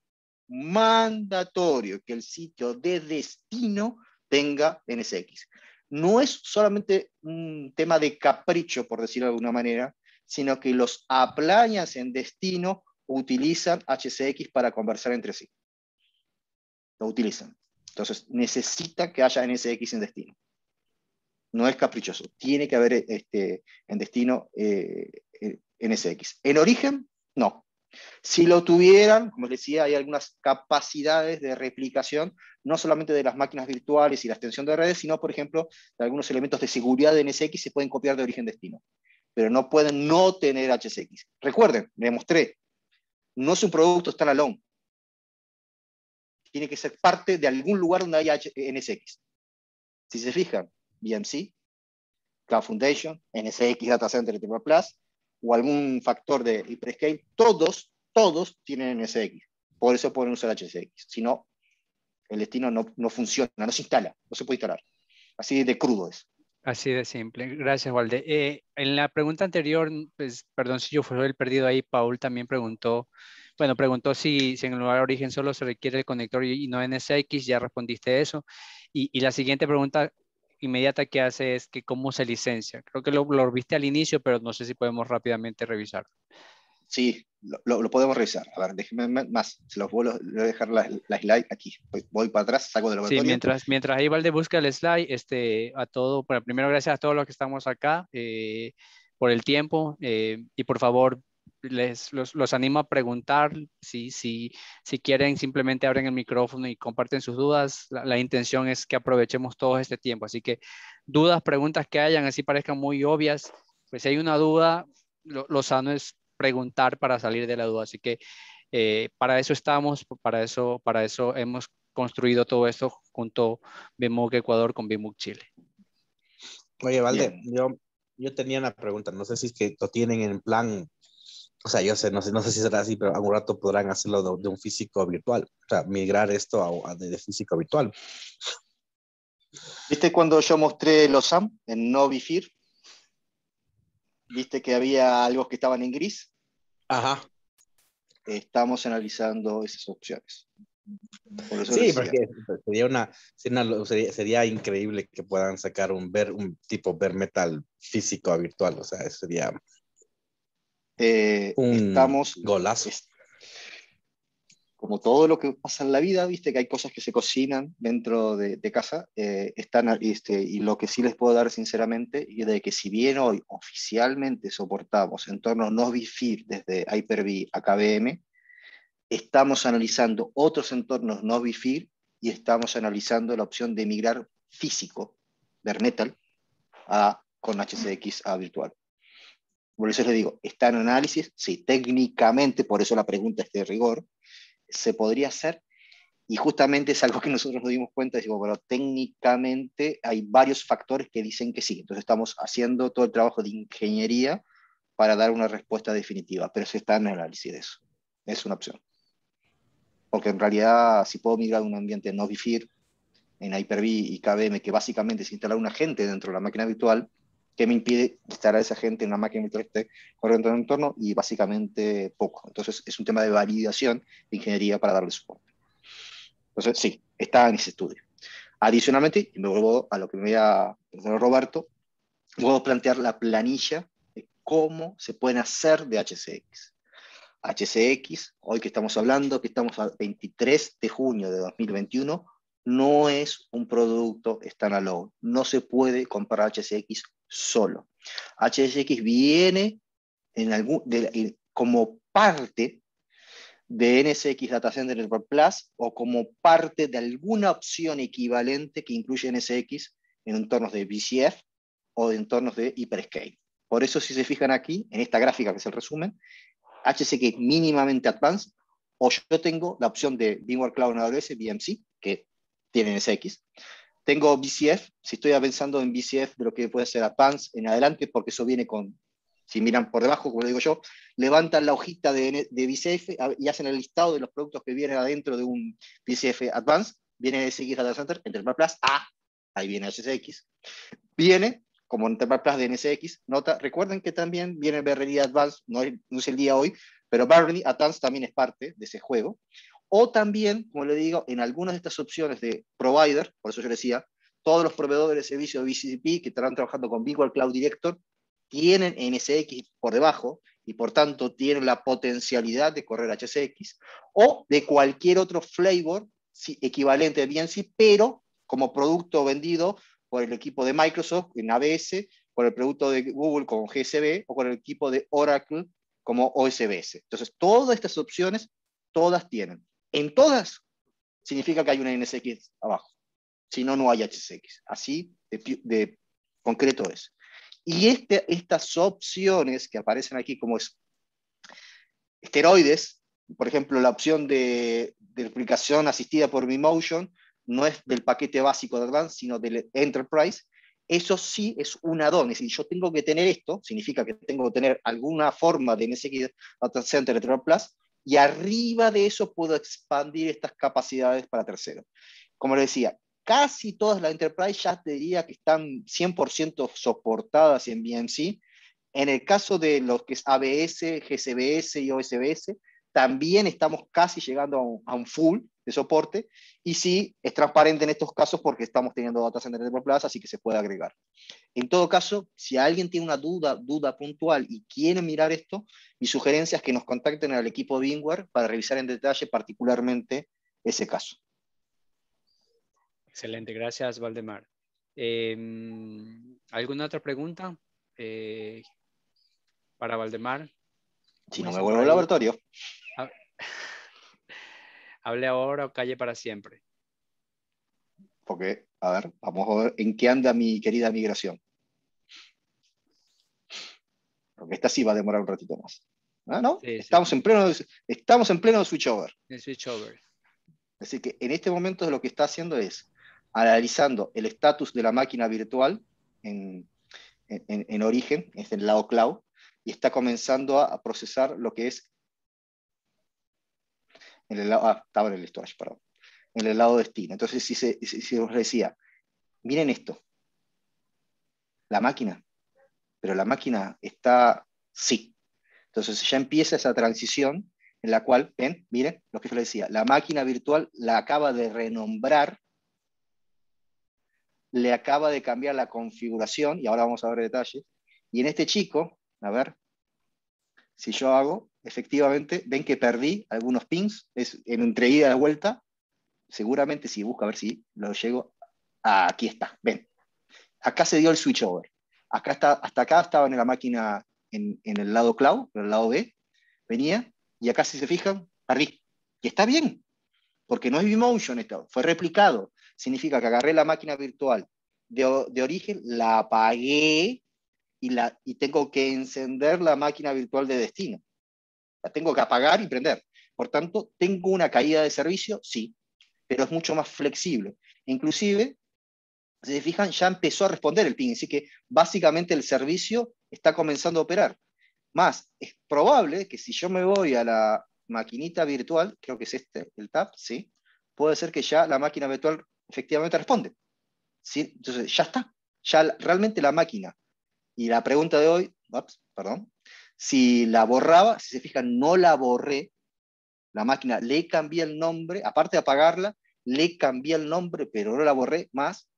que el sitio de destino tenga NSX. No es solamente un tema de capricho, por decirlo de alguna manera, sino que los appliances en destino utilizan HCX para conversar entre sí. Lo utilizan. Entonces, necesita que haya NSX en destino. No es caprichoso. Tiene que haber en destino NSX. En origen, no. Si lo tuvieran, como les decía, hay algunas capacidades de replicación, no solamente de las máquinas virtuales y la extensión de redes, sino, por ejemplo, de algunos elementos de seguridad de NSX se pueden copiar de origen-destino, pero no pueden no tener HCX. Recuerden, me mostré, no es un producto standalone. Tiene que ser parte de algún lugar donde haya NSX. Si se fijan, BMC, Cloud Foundation, NSX Data Center Ethernet Plus, o algún factor de hyperscale, todos tienen NSX. Por eso pueden usar HCX. Si no, el destino no funciona, no se instala, no se puede instalar. Así de crudo es. Así de simple. Gracias, Walde. En la pregunta anterior, pues, perdón si yo fui el perdido ahí, Paul también preguntó si en el lugar de origen solo se requiere el conector y no NSX, ya respondiste eso. Y la siguiente pregunta inmediata que hace es que cómo se licencia. Creo que lo viste al inicio, pero no sé si podemos rápidamente revisar. Sí, lo podemos revisar. A ver, déjenme más. Se los voy a dejar la slide aquí. Voy para atrás, saco del laboratorio. Sí, mientras ahí Valde busca el slide, primero gracias a todos los que estamos acá por el tiempo y por favor los animo a preguntar si quieren, simplemente abren el micrófono y comparten sus dudas. La intención es que aprovechemos todo este tiempo, así que dudas, preguntas que hayan, así parezcan muy obvias, pues si hay una duda, lo sano es preguntar para salir de la duda, así que para eso estamos, para eso hemos construido todo esto junto BIMUC Ecuador con BIMUC Chile. Oye, Valde, yo tenía una pregunta, no sé si es que lo tienen en plan, o sea, yo sé, no sé si será así, pero algún rato podrán hacerlo de un físico virtual, o sea, migrar esto de físico virtual. ¿Viste cuando yo mostré los SAM en no BIFIR? ¿Viste que había algo que estaban en gris? Ajá. Estamos analizando esas opciones. Sí, porque sería increíble que puedan sacar un tipo bare metal físico a virtual, o sea, eso sería un golazo. como todo lo que pasa en la vida, viste que hay cosas que se cocinan dentro de casa, y lo que sí les puedo dar sinceramente, es de que si bien hoy oficialmente soportamos entornos no BitFIR desde Hyper-V a KVM, estamos analizando otros entornos no BitFIR y estamos analizando la opción de migrar físico, bare metal, con HCX a virtual. Por eso les digo, está en análisis, sí, técnicamente, por eso la pregunta es de rigor, se podría hacer, y justamente es algo que nosotros nos dimos cuenta, decimos, pero técnicamente hay varios factores que dicen que sí, entonces estamos haciendo todo el trabajo de ingeniería para dar una respuesta definitiva, pero se está en análisis de eso, es una opción. Porque en realidad, si puedo migrar a un ambiente no BitFIR, en Hyper-V y KVM, que básicamente es instalar un agente dentro de la máquina virtual, que me impide instalar esa agente en la máquina virtual que esté corriendo en el entorno, y básicamente poco. Entonces es un tema de validación de ingeniería para darle soporte. Entonces sí, está en ese estudio. Adicionalmente, y me vuelvo a lo que me había profesor Roberto, puedo plantear la planilla de cómo se pueden hacer de HCX. HCX, hoy que estamos hablando, que estamos a 23 de junio de 2021, no es un producto standalone. No se puede comprar HCX solo. HCX viene como parte de NSX Data Center Network Plus o como parte de alguna opción equivalente que incluye NSX en entornos de VCF o de entornos de Hyperscale. Por eso, si se fijan aquí, en esta gráfica que es el resumen, HCX mínimamente advanced, o yo tengo la opción de VMware Cloud en AWS, VMC, que tiene NSX. Tengo VCF, si estoy pensando en VCF de lo que puede ser advanced en adelante, porque eso viene con, si miran por debajo, como digo yo, levantan la hojita de VCF y hacen el listado de los productos que vienen adentro de un VCF advanced. Viene NSX Data Center, Enterprise Plus, ahí viene HCX. Viene como Enterprise Plus de NSX, nota, recuerden que también viene BRD Advanced, no es el día hoy, pero BRD Advanced también es parte de ese juego. O también, como le digo, en algunas de estas opciones de provider, por eso yo decía, todos los proveedores de servicio de VCP que estarán trabajando con VMware Cloud Director tienen NSX por debajo y por tanto tienen la potencialidad de correr HCX o de cualquier otro flavor equivalente de VNC, pero como producto vendido por el equipo de Microsoft en AWS, por el producto de Google como GSB o por el equipo de Oracle como OSBS. Entonces, todas estas opciones, todas tienen. En todas significa que hay una NSX abajo. Si no, no hay HCX. Así de concreto es. Y estas opciones que aparecen aquí como esteroides, por ejemplo, la opción de duplicación asistida por vMotion, no es del paquete básico de Advanced, sino del Enterprise. Eso sí es un add-on. Es decir, yo tengo que tener esto, significa que tengo que tener alguna forma de NSX Data Center Enterprise Plus, y arriba de eso puedo expandir estas capacidades para terceros. Como les decía, casi todas las Enterprise ya te diría que están 100% soportadas en VMC. En el caso de los que es ABS, GCBS y OSBS, también estamos casi llegando a un full de soporte, y sí, es transparente en estos casos porque estamos teniendo Data Center Network Plus, así que se puede agregar. En todo caso, si alguien tiene una duda puntual y quiere mirar esto, mi sugerencia es que nos contacten al equipo de VMware para revisar en detalle particularmente ese caso. Excelente, gracias, Valdemar. ¿Alguna otra pregunta para Valdemar? Si no me vuelvo al laboratorio. Hable ahora o calle para siempre. Porque, a ver, vamos a ver en qué anda mi querida migración. Porque esta sí va a demorar un ratito más. ¿Ah, no? Sí, estamos sí. en pleno switchover. El switchover. Así que en este momento lo que está haciendo es analizando el estatus de la máquina virtual en origen, es el lado cloud, y está comenzando a procesar lo que es en el lado, estaba en el storage, perdón, en el lado destino. Entonces, si os decía, miren esto, la máquina, pero la máquina está, sí. Entonces ya empieza esa transición en la cual, ven, miren lo que yo les decía, la máquina virtual la acaba de renombrar, le acaba de cambiar la configuración, y ahora vamos a ver detalles, y en este chico, a ver, si yo hago, efectivamente, ven que perdí algunos pings, es entre ida y vuelta, seguramente si busco a ver si lo llego, aquí está, ven, acá se dio el switch over, acá está, hasta acá estaba en la máquina en el lado cloud, en el lado B, venía, y acá si se fijan, perdí, y está bien, porque no es vMotion esto, fue replicado, significa que agarré la máquina virtual de origen, la apagué, y tengo que encender la máquina virtual de destino. La tengo que apagar y prender. Por tanto, ¿tengo una caída de servicio? Sí, pero es mucho más flexible. Inclusive, si se fijan, ya empezó a responder el ping, así que básicamente el servicio está comenzando a operar. Más, es probable que si yo me voy a la maquinita virtual, creo que es este, el tab, ¿sí? Puede ser que ya la máquina virtual efectivamente responde. ¿Sí? Entonces, ya está. Ya realmente la máquina. Y la pregunta de hoy, perdón, si la borraba, si se fijan, no la borré, la máquina le cambié el nombre, aparte de apagarla, le cambié el nombre, pero no la borré más.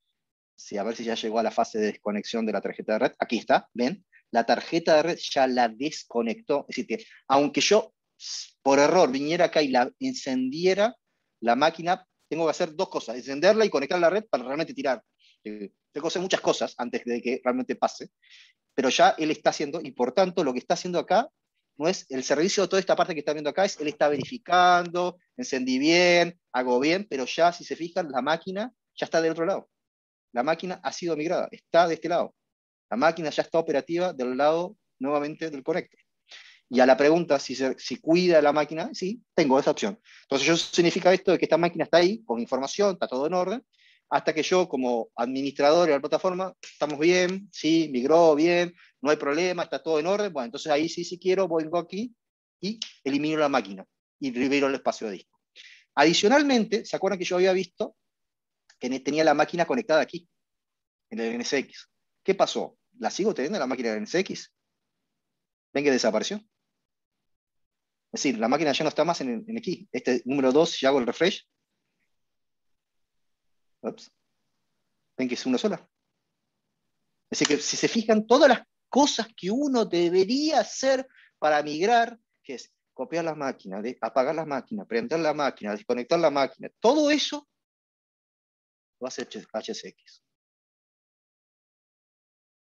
Sí, a ver si ya llegó a la fase de desconexión de la tarjeta de red. Aquí está, ven, la tarjeta de red ya la desconectó. Es decir, que aunque yo por error viniera acá y la encendiera, la máquina, tengo que hacer dos cosas, encenderla y conectar a la red para realmente tirar. Tengo que hacer muchas cosas antes de que realmente pase, pero ya él está haciendo, y por tanto lo que está haciendo acá no es el servicio de toda esta parte que está viendo acá, es él está verificando, encendí bien, hago bien, pero ya si se fijan, la máquina ya está del otro lado. La máquina ha sido migrada, está de este lado. La máquina ya está operativa del lado nuevamente del conector. Y a la pregunta si cuida la máquina, sí, tengo esa opción. Entonces, eso significa esto de que esta máquina está ahí, con información, está todo en orden, hasta que yo, como administrador de la plataforma, estamos bien, sí, migró bien, no hay problema, está todo en orden. Bueno, entonces ahí sí, si quiero, vengo aquí y elimino la máquina y libero el espacio de disco. Adicionalmente, ¿se acuerdan que yo había visto que tenía la máquina conectada aquí, en el NSX? ¿Qué pasó? ¿La sigo teniendo la máquina del NSX? ¿Ven que desapareció? Es decir, la máquina ya no está más en aquí. Este número 2, si hago el refresh, ups, ven que es una sola. Es decir, que si se fijan, todas las cosas que uno debería hacer para migrar, que es copiar la máquina, apagar la máquina, prender la máquina, desconectar la máquina, todo eso lo hace HCX.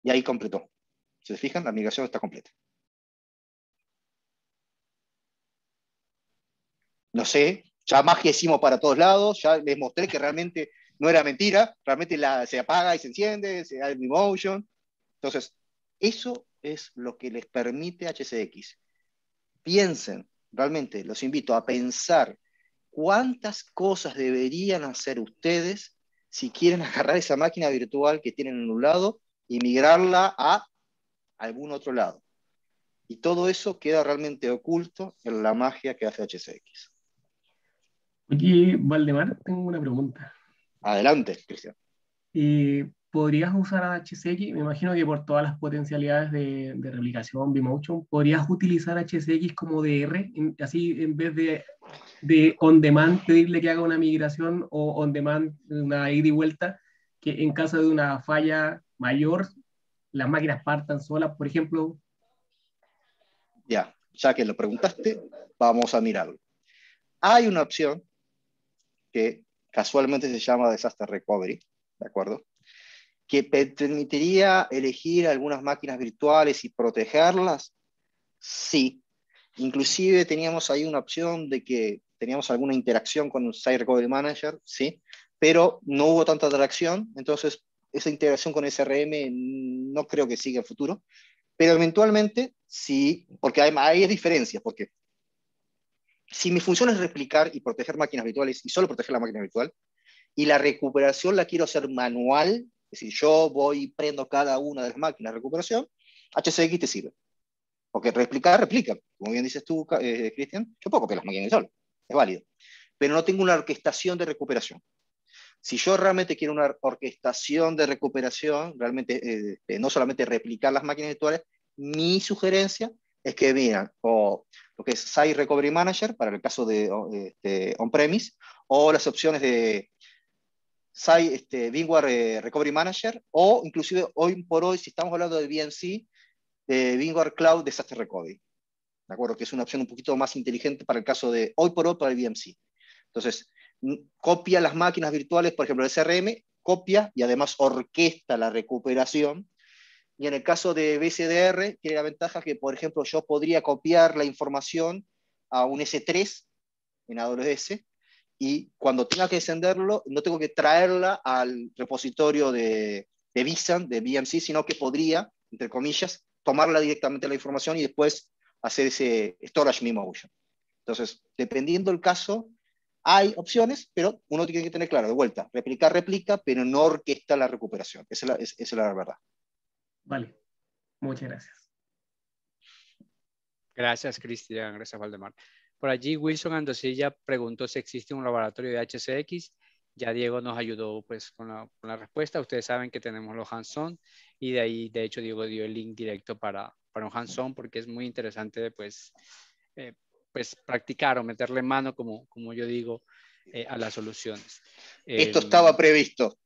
Y ahí completó. Si se fijan, la migración está completa. No sé, ya magia hicimos para todos lados, ya les mostré que realmente no era mentira, realmente se apaga y se enciende, se da el vMotion. Entonces, eso es lo que les permite HCX. Piensen, realmente los invito a pensar cuántas cosas deberían hacer ustedes si quieren agarrar esa máquina virtual que tienen en un lado y migrarla a algún otro lado. Y todo eso queda realmente oculto en la magia que hace HCX. Oye, Valdemar, tengo una pregunta. Adelante, Cristian. ¿Podrías usar HCX? Me imagino que por todas las potencialidades de replicación, vMotion, ¿podrías utilizar HCX como DR? Así, en vez de on demand, pedirle que haga una migración o on demand, una ida y vuelta, que en caso de una falla mayor, las máquinas partan solas, por ejemplo. Ya que lo preguntaste, vamos a mirarlo. Hay una opción que casualmente se llama Disaster Recovery, ¿de acuerdo? Que permitiría elegir algunas máquinas virtuales y protegerlas. Sí. Inclusive teníamos ahí una opción de que teníamos alguna interacción con un Site Recovery Manager, sí, pero no hubo tanta interacción, entonces esa integración con SRM no creo que siga en futuro, pero eventualmente sí, porque hay diferencias, porque si mi función es replicar y proteger máquinas virtuales y solo proteger la máquina virtual, y la recuperación la quiero hacer manual, es decir, yo voy y prendo cada una de las máquinas de recuperación, HCX te sirve. Porque replica, como bien dices tú, Cristian, yo puedo copiar las máquinas virtuales, es válido, pero no tengo una orquestación de recuperación. Si yo realmente quiero una orquestación de recuperación, realmente no solamente replicar las máquinas virtuales, mi sugerencia es que vean o lo que es Site Recovery Manager para el caso de on-premise, o las opciones de VMware Recovery Manager, o inclusive hoy por hoy, si estamos hablando de VNC, de VMware Cloud Disaster Recovery. ¿de acuerdo? Que es una opción un poquito más inteligente para el caso de, hoy por hoy, para el VMC. Entonces, copia las máquinas virtuales, por ejemplo, el CRM, copia y además orquesta la recuperación. Y en el caso de BCDR, tiene la ventaja que, por ejemplo, yo podría copiar la información a un S3 en AWS, y cuando tenga que encenderlo, no tengo que traerla al repositorio de vSAN, de VMC, sino que podría, entre comillas, tomarla directamente la información y después hacer ese storage vMotion. Entonces, dependiendo del caso, hay opciones, pero uno tiene que tener claro, de vuelta, replica, pero no orquesta la recuperación. Esa es la verdad. Vale, muchas gracias. Gracias, Cristian. Gracias, Valdemar. Por allí, Wilson Andosilla preguntó si existe un laboratorio de HCX. Ya Diego nos ayudó pues, con la respuesta. Ustedes saben que tenemos los hands-on y de ahí, de hecho, Diego dio el link directo para un hands-on porque es muy interesante pues practicar o meterle mano, como yo digo, a las soluciones. Esto estaba previsto.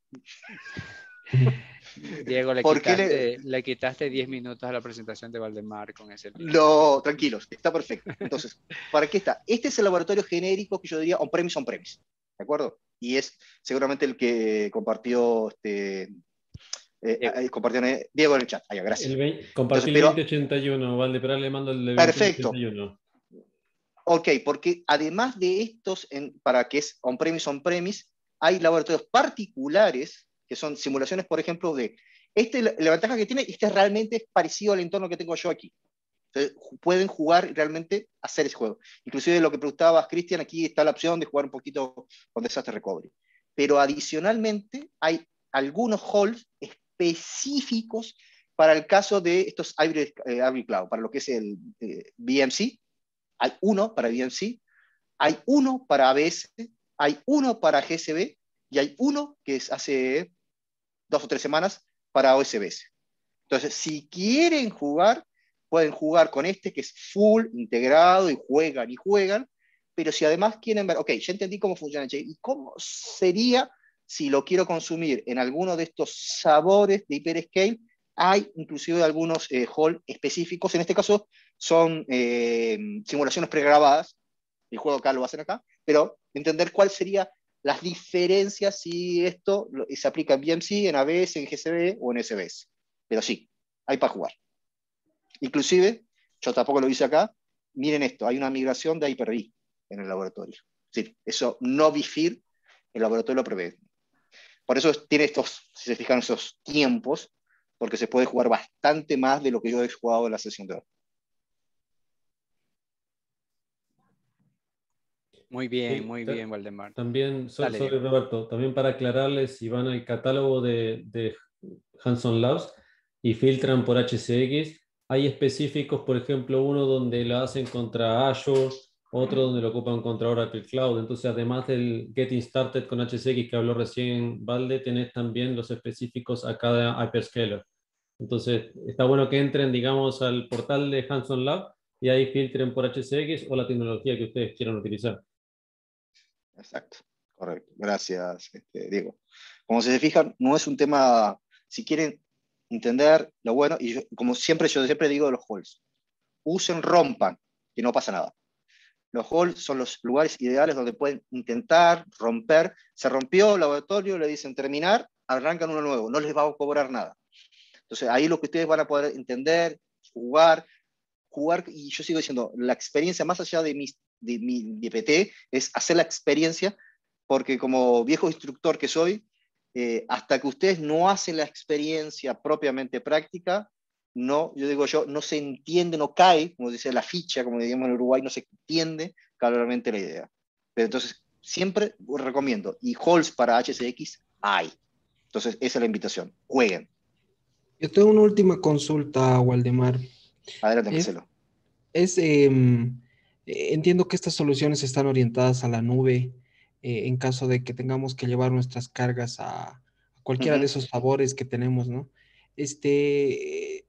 Diego, le quitaste 10 minutos a la presentación de Valdemar con ese link. No, tranquilos, está perfecto. Entonces, ¿para qué está? Este es el laboratorio genérico que yo diría on-premise, ¿de acuerdo? Y es seguramente el que compartió compartió Diego en el chat. Gracias. Compartí el 2081, Valde, pero le mando el de 2081. Ok, porque además de estos, para que es on-premise, hay laboratorios particulares que son simulaciones, por ejemplo, de la ventaja que tiene, realmente es parecido al entorno que tengo yo aquí. Entonces, pueden jugar y realmente hacer ese juego. Inclusive lo que preguntabas, Cristian, aquí está la opción de jugar un poquito con Disaster Recovery. Pero adicionalmente hay algunos halls específicos para el caso de estos hybrid cloud, para lo que es el VMC. Hay uno para VMC, hay uno para ABS, hay uno para GSB y hay uno que es hace 2 o 3 semanas para OSBS. Entonces, si quieren jugar, pueden jugar con este que es full integrado y juegan, pero si además quieren ver, ok, ya entendí cómo funciona y cómo sería si lo quiero consumir en alguno de estos sabores de Hyperscale, hay inclusive algunos hall específicos, en este caso son simulaciones pregrabadas, el juego acá lo hacen acá, pero entender cuál sería las diferencias si esto se aplica en VMC, en ABS, en GCB o en SBS. Pero sí, hay para jugar. Inclusive, yo tampoco lo hice acá, miren esto, hay una migración de Hyper-V en el laboratorio. Sí, eso no BIFIR, el laboratorio lo prevé. Por eso tiene estos, si se fijan, esos tiempos, porque se puede jugar bastante más de lo que yo he jugado en la sesión de hoy. Muy bien, Valdemar. También, Roberto, también para aclararles, si van al catálogo de Hands-on Labs y filtran por HCX, hay específicos, por ejemplo, uno donde lo hacen contra Azure, otro donde lo ocupan contra Oracle Cloud. Entonces, además del Getting Started con HCX que habló recién Valde, tenés también los específicos a cada hyperscaler. Entonces, está bueno que entren, digamos, al portal de Hands-on Lab y ahí filtren por HCX o la tecnología que ustedes quieran utilizar. Exacto, correcto. Gracias, Diego. Como se fijan, no es un tema, si quieren entender lo bueno, y como siempre, yo siempre digo de los halls, usen, rompan, que no pasa nada. Los halls son los lugares ideales donde pueden intentar romper. Se rompió el laboratorio, le dicen terminar, arrancan uno nuevo, no les va a cobrar nada. Entonces ahí lo que ustedes van a poder entender, jugar, y yo sigo diciendo, la experiencia más allá de mi DPT es hacer la experiencia, porque como viejo instructor que soy, hasta que ustedes no hacen la experiencia propiamente práctica, no se entiende, no cae, como dice la ficha, como diríamos en Uruguay, no se entiende claramente la idea. Pero entonces, siempre recomiendo, y halls para HCX hay. Entonces, esa es la invitación, jueguen. Yo tengo una última consulta, Waldemar. Adelante, Marcelo. Entiendo que estas soluciones están orientadas a la nube en caso de que tengamos que llevar nuestras cargas a cualquiera de esos sabores que tenemos, ¿no? De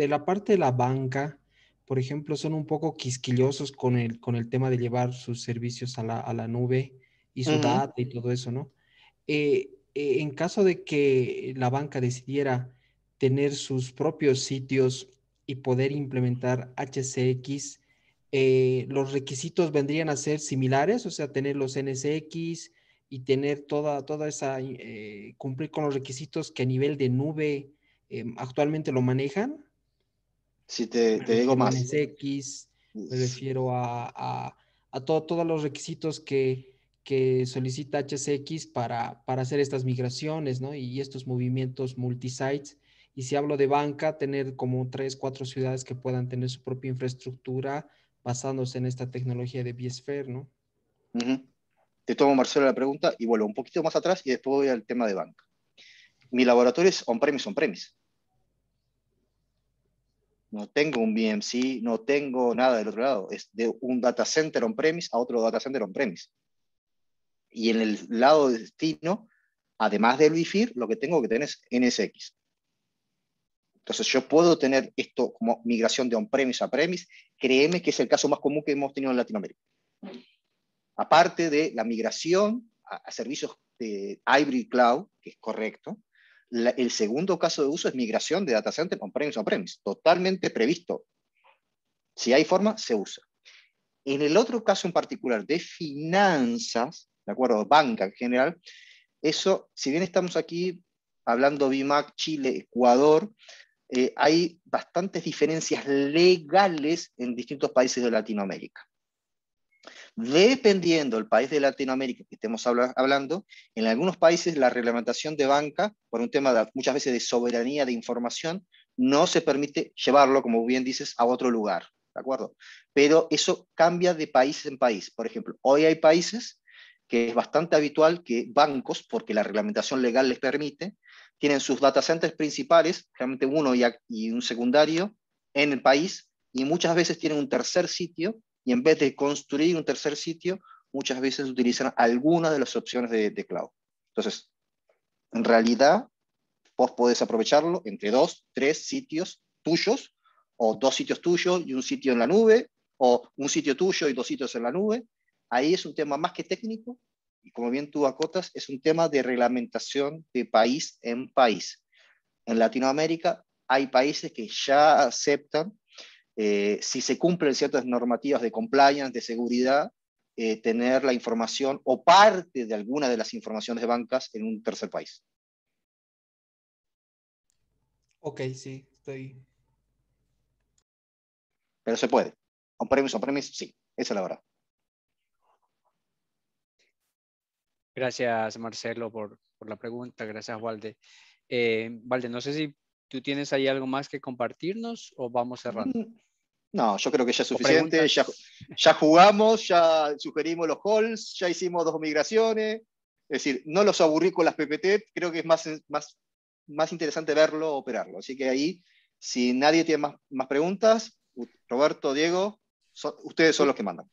la parte de la banca, por ejemplo, son un poco quisquillosos con el tema de llevar sus servicios a la nube y su data y todo eso, ¿no? En caso de que la banca decidiera tener sus propios sitios y poder implementar HCX, los requisitos vendrían a ser similares, o sea, tener los NSX y tener toda esa, cumplir con los requisitos que a nivel de nube actualmente lo manejan. Si te Me digo refiero a más. NSX, me refiero a todos los requisitos que solicita HCX para hacer estas migraciones, ¿no? Y estos movimientos multisites. Y si hablo de banca, tener como 3, 4 ciudades que puedan tener su propia infraestructura basándose en esta tecnología de bSphere, ¿no? Ujú. Te tomo, Marcelo, la pregunta y vuelvo un poquito más atrás y después voy al tema de banca. Mi laboratorio es on-premise, on-premise. No tengo un VMC, no tengo nada del otro lado. Es de un data center on-premise a otro data center on-premise. Y en el lado de destino, además del Wi-Fi, lo que tengo que tener es NSX. Entonces yo puedo tener esto como migración de on-premise a premise. Créeme que es el caso más común que hemos tenido en Latinoamérica. Aparte de la migración a servicios de hybrid cloud, que es correcto, el segundo caso de uso es migración de data center on-premise a on-premise, totalmente previsto. Si hay forma, se usa. En el otro caso en particular de finanzas, ¿de acuerdo? Banca en general, eso, si bien estamos aquí hablando BIMAC, Chile, Ecuador, hay bastantes diferencias legales en distintos países de Latinoamérica. Dependiendo del país de Latinoamérica que estemos hablando, en algunos países la reglamentación de banca, por un tema muchas veces de soberanía de información, no se permite llevarlo, como bien dices, a otro lugar, ¿de acuerdo? Pero eso cambia de país en país. Por ejemplo, hoy hay países que es bastante habitual que bancos, porque la reglamentación legal les permite, tienen sus data centers principales, realmente uno y un secundario, en el país, y muchas veces tienen un tercer sitio, y en vez de construir un tercer sitio, muchas veces utilizan alguna de las opciones de cloud. Entonces, en realidad, vos podés aprovecharlo entre 2, 3 sitios tuyos, o 2 sitios tuyos y un sitio en la nube, o un sitio tuyo y 2 sitios en la nube. Ahí es un tema más que técnico, y como bien tú acotas, es un tema de reglamentación de país en país. En Latinoamérica hay países que ya aceptan, si se cumplen ciertas normativas de compliance, de seguridad, tener la información o parte de alguna de las informaciones de bancas en un tercer país. Ok, sí, estoy... Pero se puede. On-premise, sí. Esa es la verdad. Gracias, Marcelo, por la pregunta. Gracias, Walde. Walde, no sé si tú tienes ahí algo más que compartirnos o vamos cerrando. No, yo creo que ya es ¿O suficiente. Ya jugamos, ya sugerimos los calls, ya hicimos 2 migraciones. Es decir, no los aburrí con las PPT. Creo que es más interesante verlo, operarlo. Así que ahí, si nadie tiene más preguntas, Roberto, Diego, ustedes son los que mandan.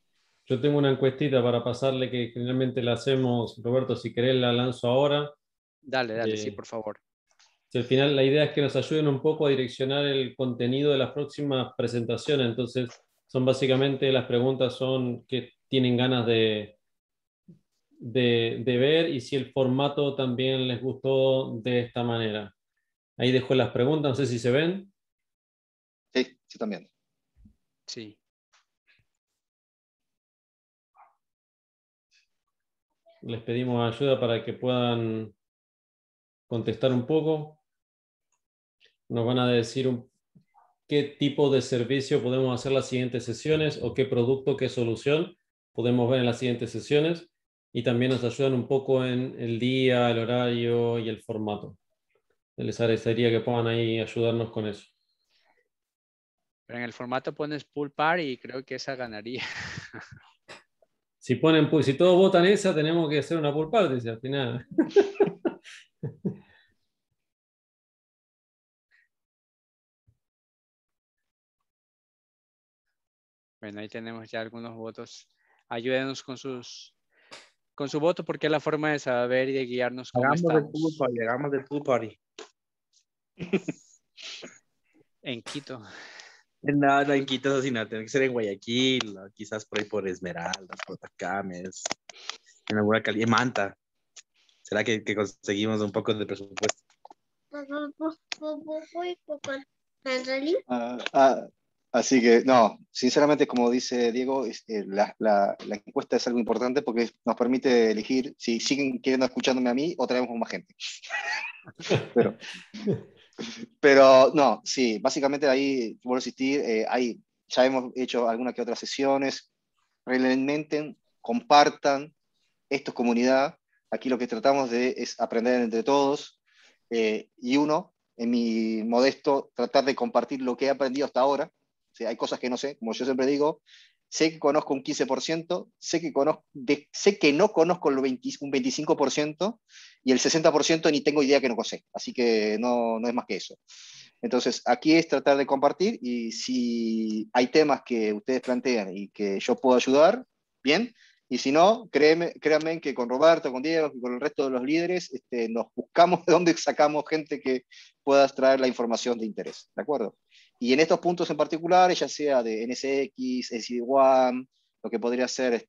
Yo tengo una encuestita para pasarle que generalmente la hacemos. Roberto, si querés la lanzo ahora. Dale, sí, por favor. Si al final la idea es que nos ayuden un poco a direccionar el contenido de las próximas presentaciones. Entonces, son básicamente las preguntas son que tienen ganas de ver y si el formato también les gustó de esta manera. Ahí dejo las preguntas, no sé si se ven. Sí, sí también. Sí. Les pedimos ayuda para que puedan contestar un poco. Nos van a decir qué tipo de servicio podemos hacer las siguientes sesiones o qué producto, qué solución podemos ver en las siguientes sesiones. Y también nos ayudan un poco en el día, el horario y el formato. Les agradecería que puedan ahí ayudarnos con eso. Pero en el formato pones pool party y creo que esa ganaría. Si todos votan esa, tenemos que hacer una pool party, si al final. Bueno, ahí tenemos ya algunos votos. Ayúdenos con su voto porque es la forma de saber y de guiarnos cómo estamos. Hagamos de pool party. En Quito. No, en Quito, sino tiene que ser en Guayaquil, ¿no? Quizás por ahí por Esmeraldas, por Tacames, en alguna en Manta. ¿Será que conseguimos un poco de presupuesto? Ah, ah, así que, no, sinceramente, como dice Diego, la encuesta es algo importante porque nos permite elegir si siguen queriendo escuchándome a mí o traemos más gente. Pero, pero no, sí, básicamente ahí, vuelvo a insistir, ya hemos hecho algunas que otras sesiones, realmente compartan, esto es comunidad, aquí lo que tratamos de es aprender entre todos, y uno, en mi modesto, tratar de compartir lo que he aprendido hasta ahora. O sea, hay cosas que no sé, como yo siempre digo, sé que conozco un 15%, sé que no conozco un 25% y el 60% ni tengo idea que no sé, así que no es más que eso. Entonces, aquí es tratar de compartir y si hay temas que ustedes plantean y que yo puedo ayudar, bien. Y si no, créanme que con Roberto, con Diego y con el resto de los líderes, nos buscamos de dónde sacamos gente que pueda traer la información de interés, ¿de acuerdo? Y en estos puntos en particular, ya sea de NSX, SD-WAN, lo que podría ser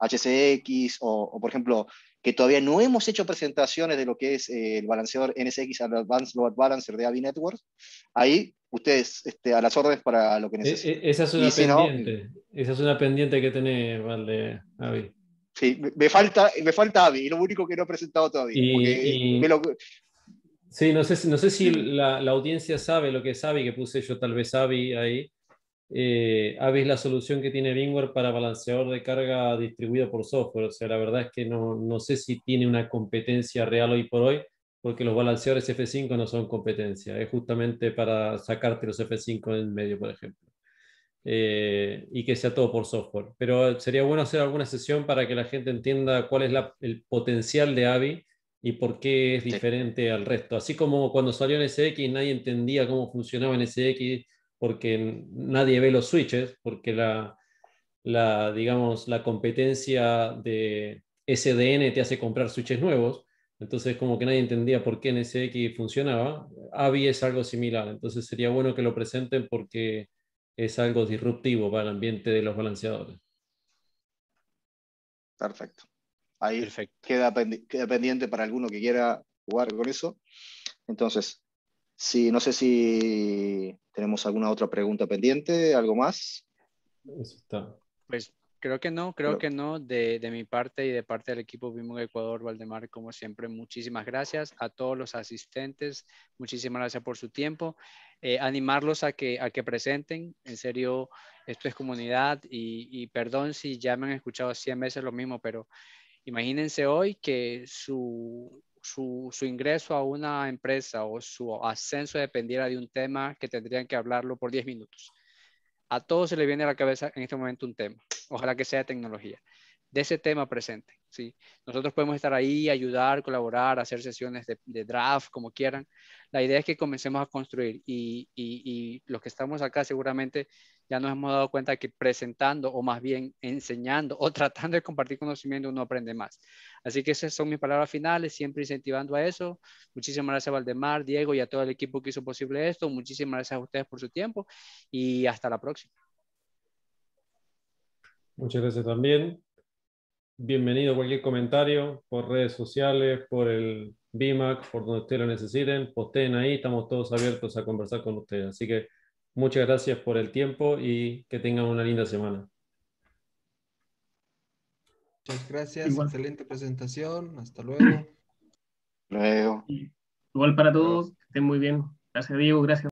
HCX, o por ejemplo, que todavía no hemos hecho presentaciones de lo que es el balanceador NSX Advanced Load Balancer de AVI Networks, ahí ustedes a las órdenes para lo que necesiten. Esa es Y una si no, pendiente. Esa es una pendiente que tenés, Valde, Avi. sí, me falta AVI, lo único que no he presentado todavía, porque Sí, no sé si la audiencia sabe lo que es AVI, que puse yo tal vez AVI ahí. AVI es la solución que tiene VMware para balanceador de carga distribuido por software. O sea, la verdad es que no sé si tiene una competencia real hoy por hoy, porque los balanceadores F5 no son competencia. Es justamente para sacarte los F5 en medio, por ejemplo. Y que sea todo por software. Pero sería bueno hacer alguna sesión para que la gente entienda cuál es el potencial de AVI y por qué es sí, diferente al resto. Así como cuando salió NSX nadie entendía cómo funcionaba NSX porque nadie ve los switches, porque digamos, la competencia de SDN te hace comprar switches nuevos. Entonces, como que nadie entendía por qué NSX funcionaba. AVI es algo similar. Entonces, sería bueno que lo presenten porque es algo disruptivo para el ambiente de los balanceadores. perfecto. Ahí Perfecto. queda pendiente para alguno que quiera jugar con eso. Entonces, sí, no sé si tenemos alguna otra pregunta pendiente, algo más. Eso está. Pues creo que no, de mi parte y de parte del equipo VMware Ecuador, Valdemar, como siempre, muchísimas gracias a todos los asistentes, muchísimas gracias por su tiempo, animarlos a que presenten, en serio, esto es comunidad y perdón si ya me han escuchado 100 veces lo mismo, pero imagínense hoy que su ingreso a una empresa o su ascenso dependiera de un tema que tendrían que hablarlo por 10 minutos. A todos se le viene a la cabeza en este momento un tema, ojalá que sea de tecnología, de ese tema presente, ¿sí? Nosotros podemos estar ahí, ayudar, colaborar, hacer sesiones de draft, como quieran. La idea es que comencemos a construir y los que estamos acá seguramente ya nos hemos dado cuenta que presentando o más bien enseñando o tratando de compartir conocimiento uno aprende más. Así que esas son mis palabras finales, siempre incentivando a eso. Muchísimas gracias a Valdemar, Diego y a todo el equipo que hizo posible esto. Muchísimas gracias a ustedes por su tiempo y hasta la próxima. Muchas gracias también. Bienvenido a cualquier comentario por redes sociales, por el BIMAC, por donde ustedes lo necesiten. Posteen ahí, estamos todos abiertos a conversar con ustedes. Así que muchas gracias por el tiempo y que tengan una linda semana. Muchas gracias, Igual, excelente presentación, hasta luego. Luego. igual para Luego. todos, que estén muy bien. Gracias, Diego, gracias.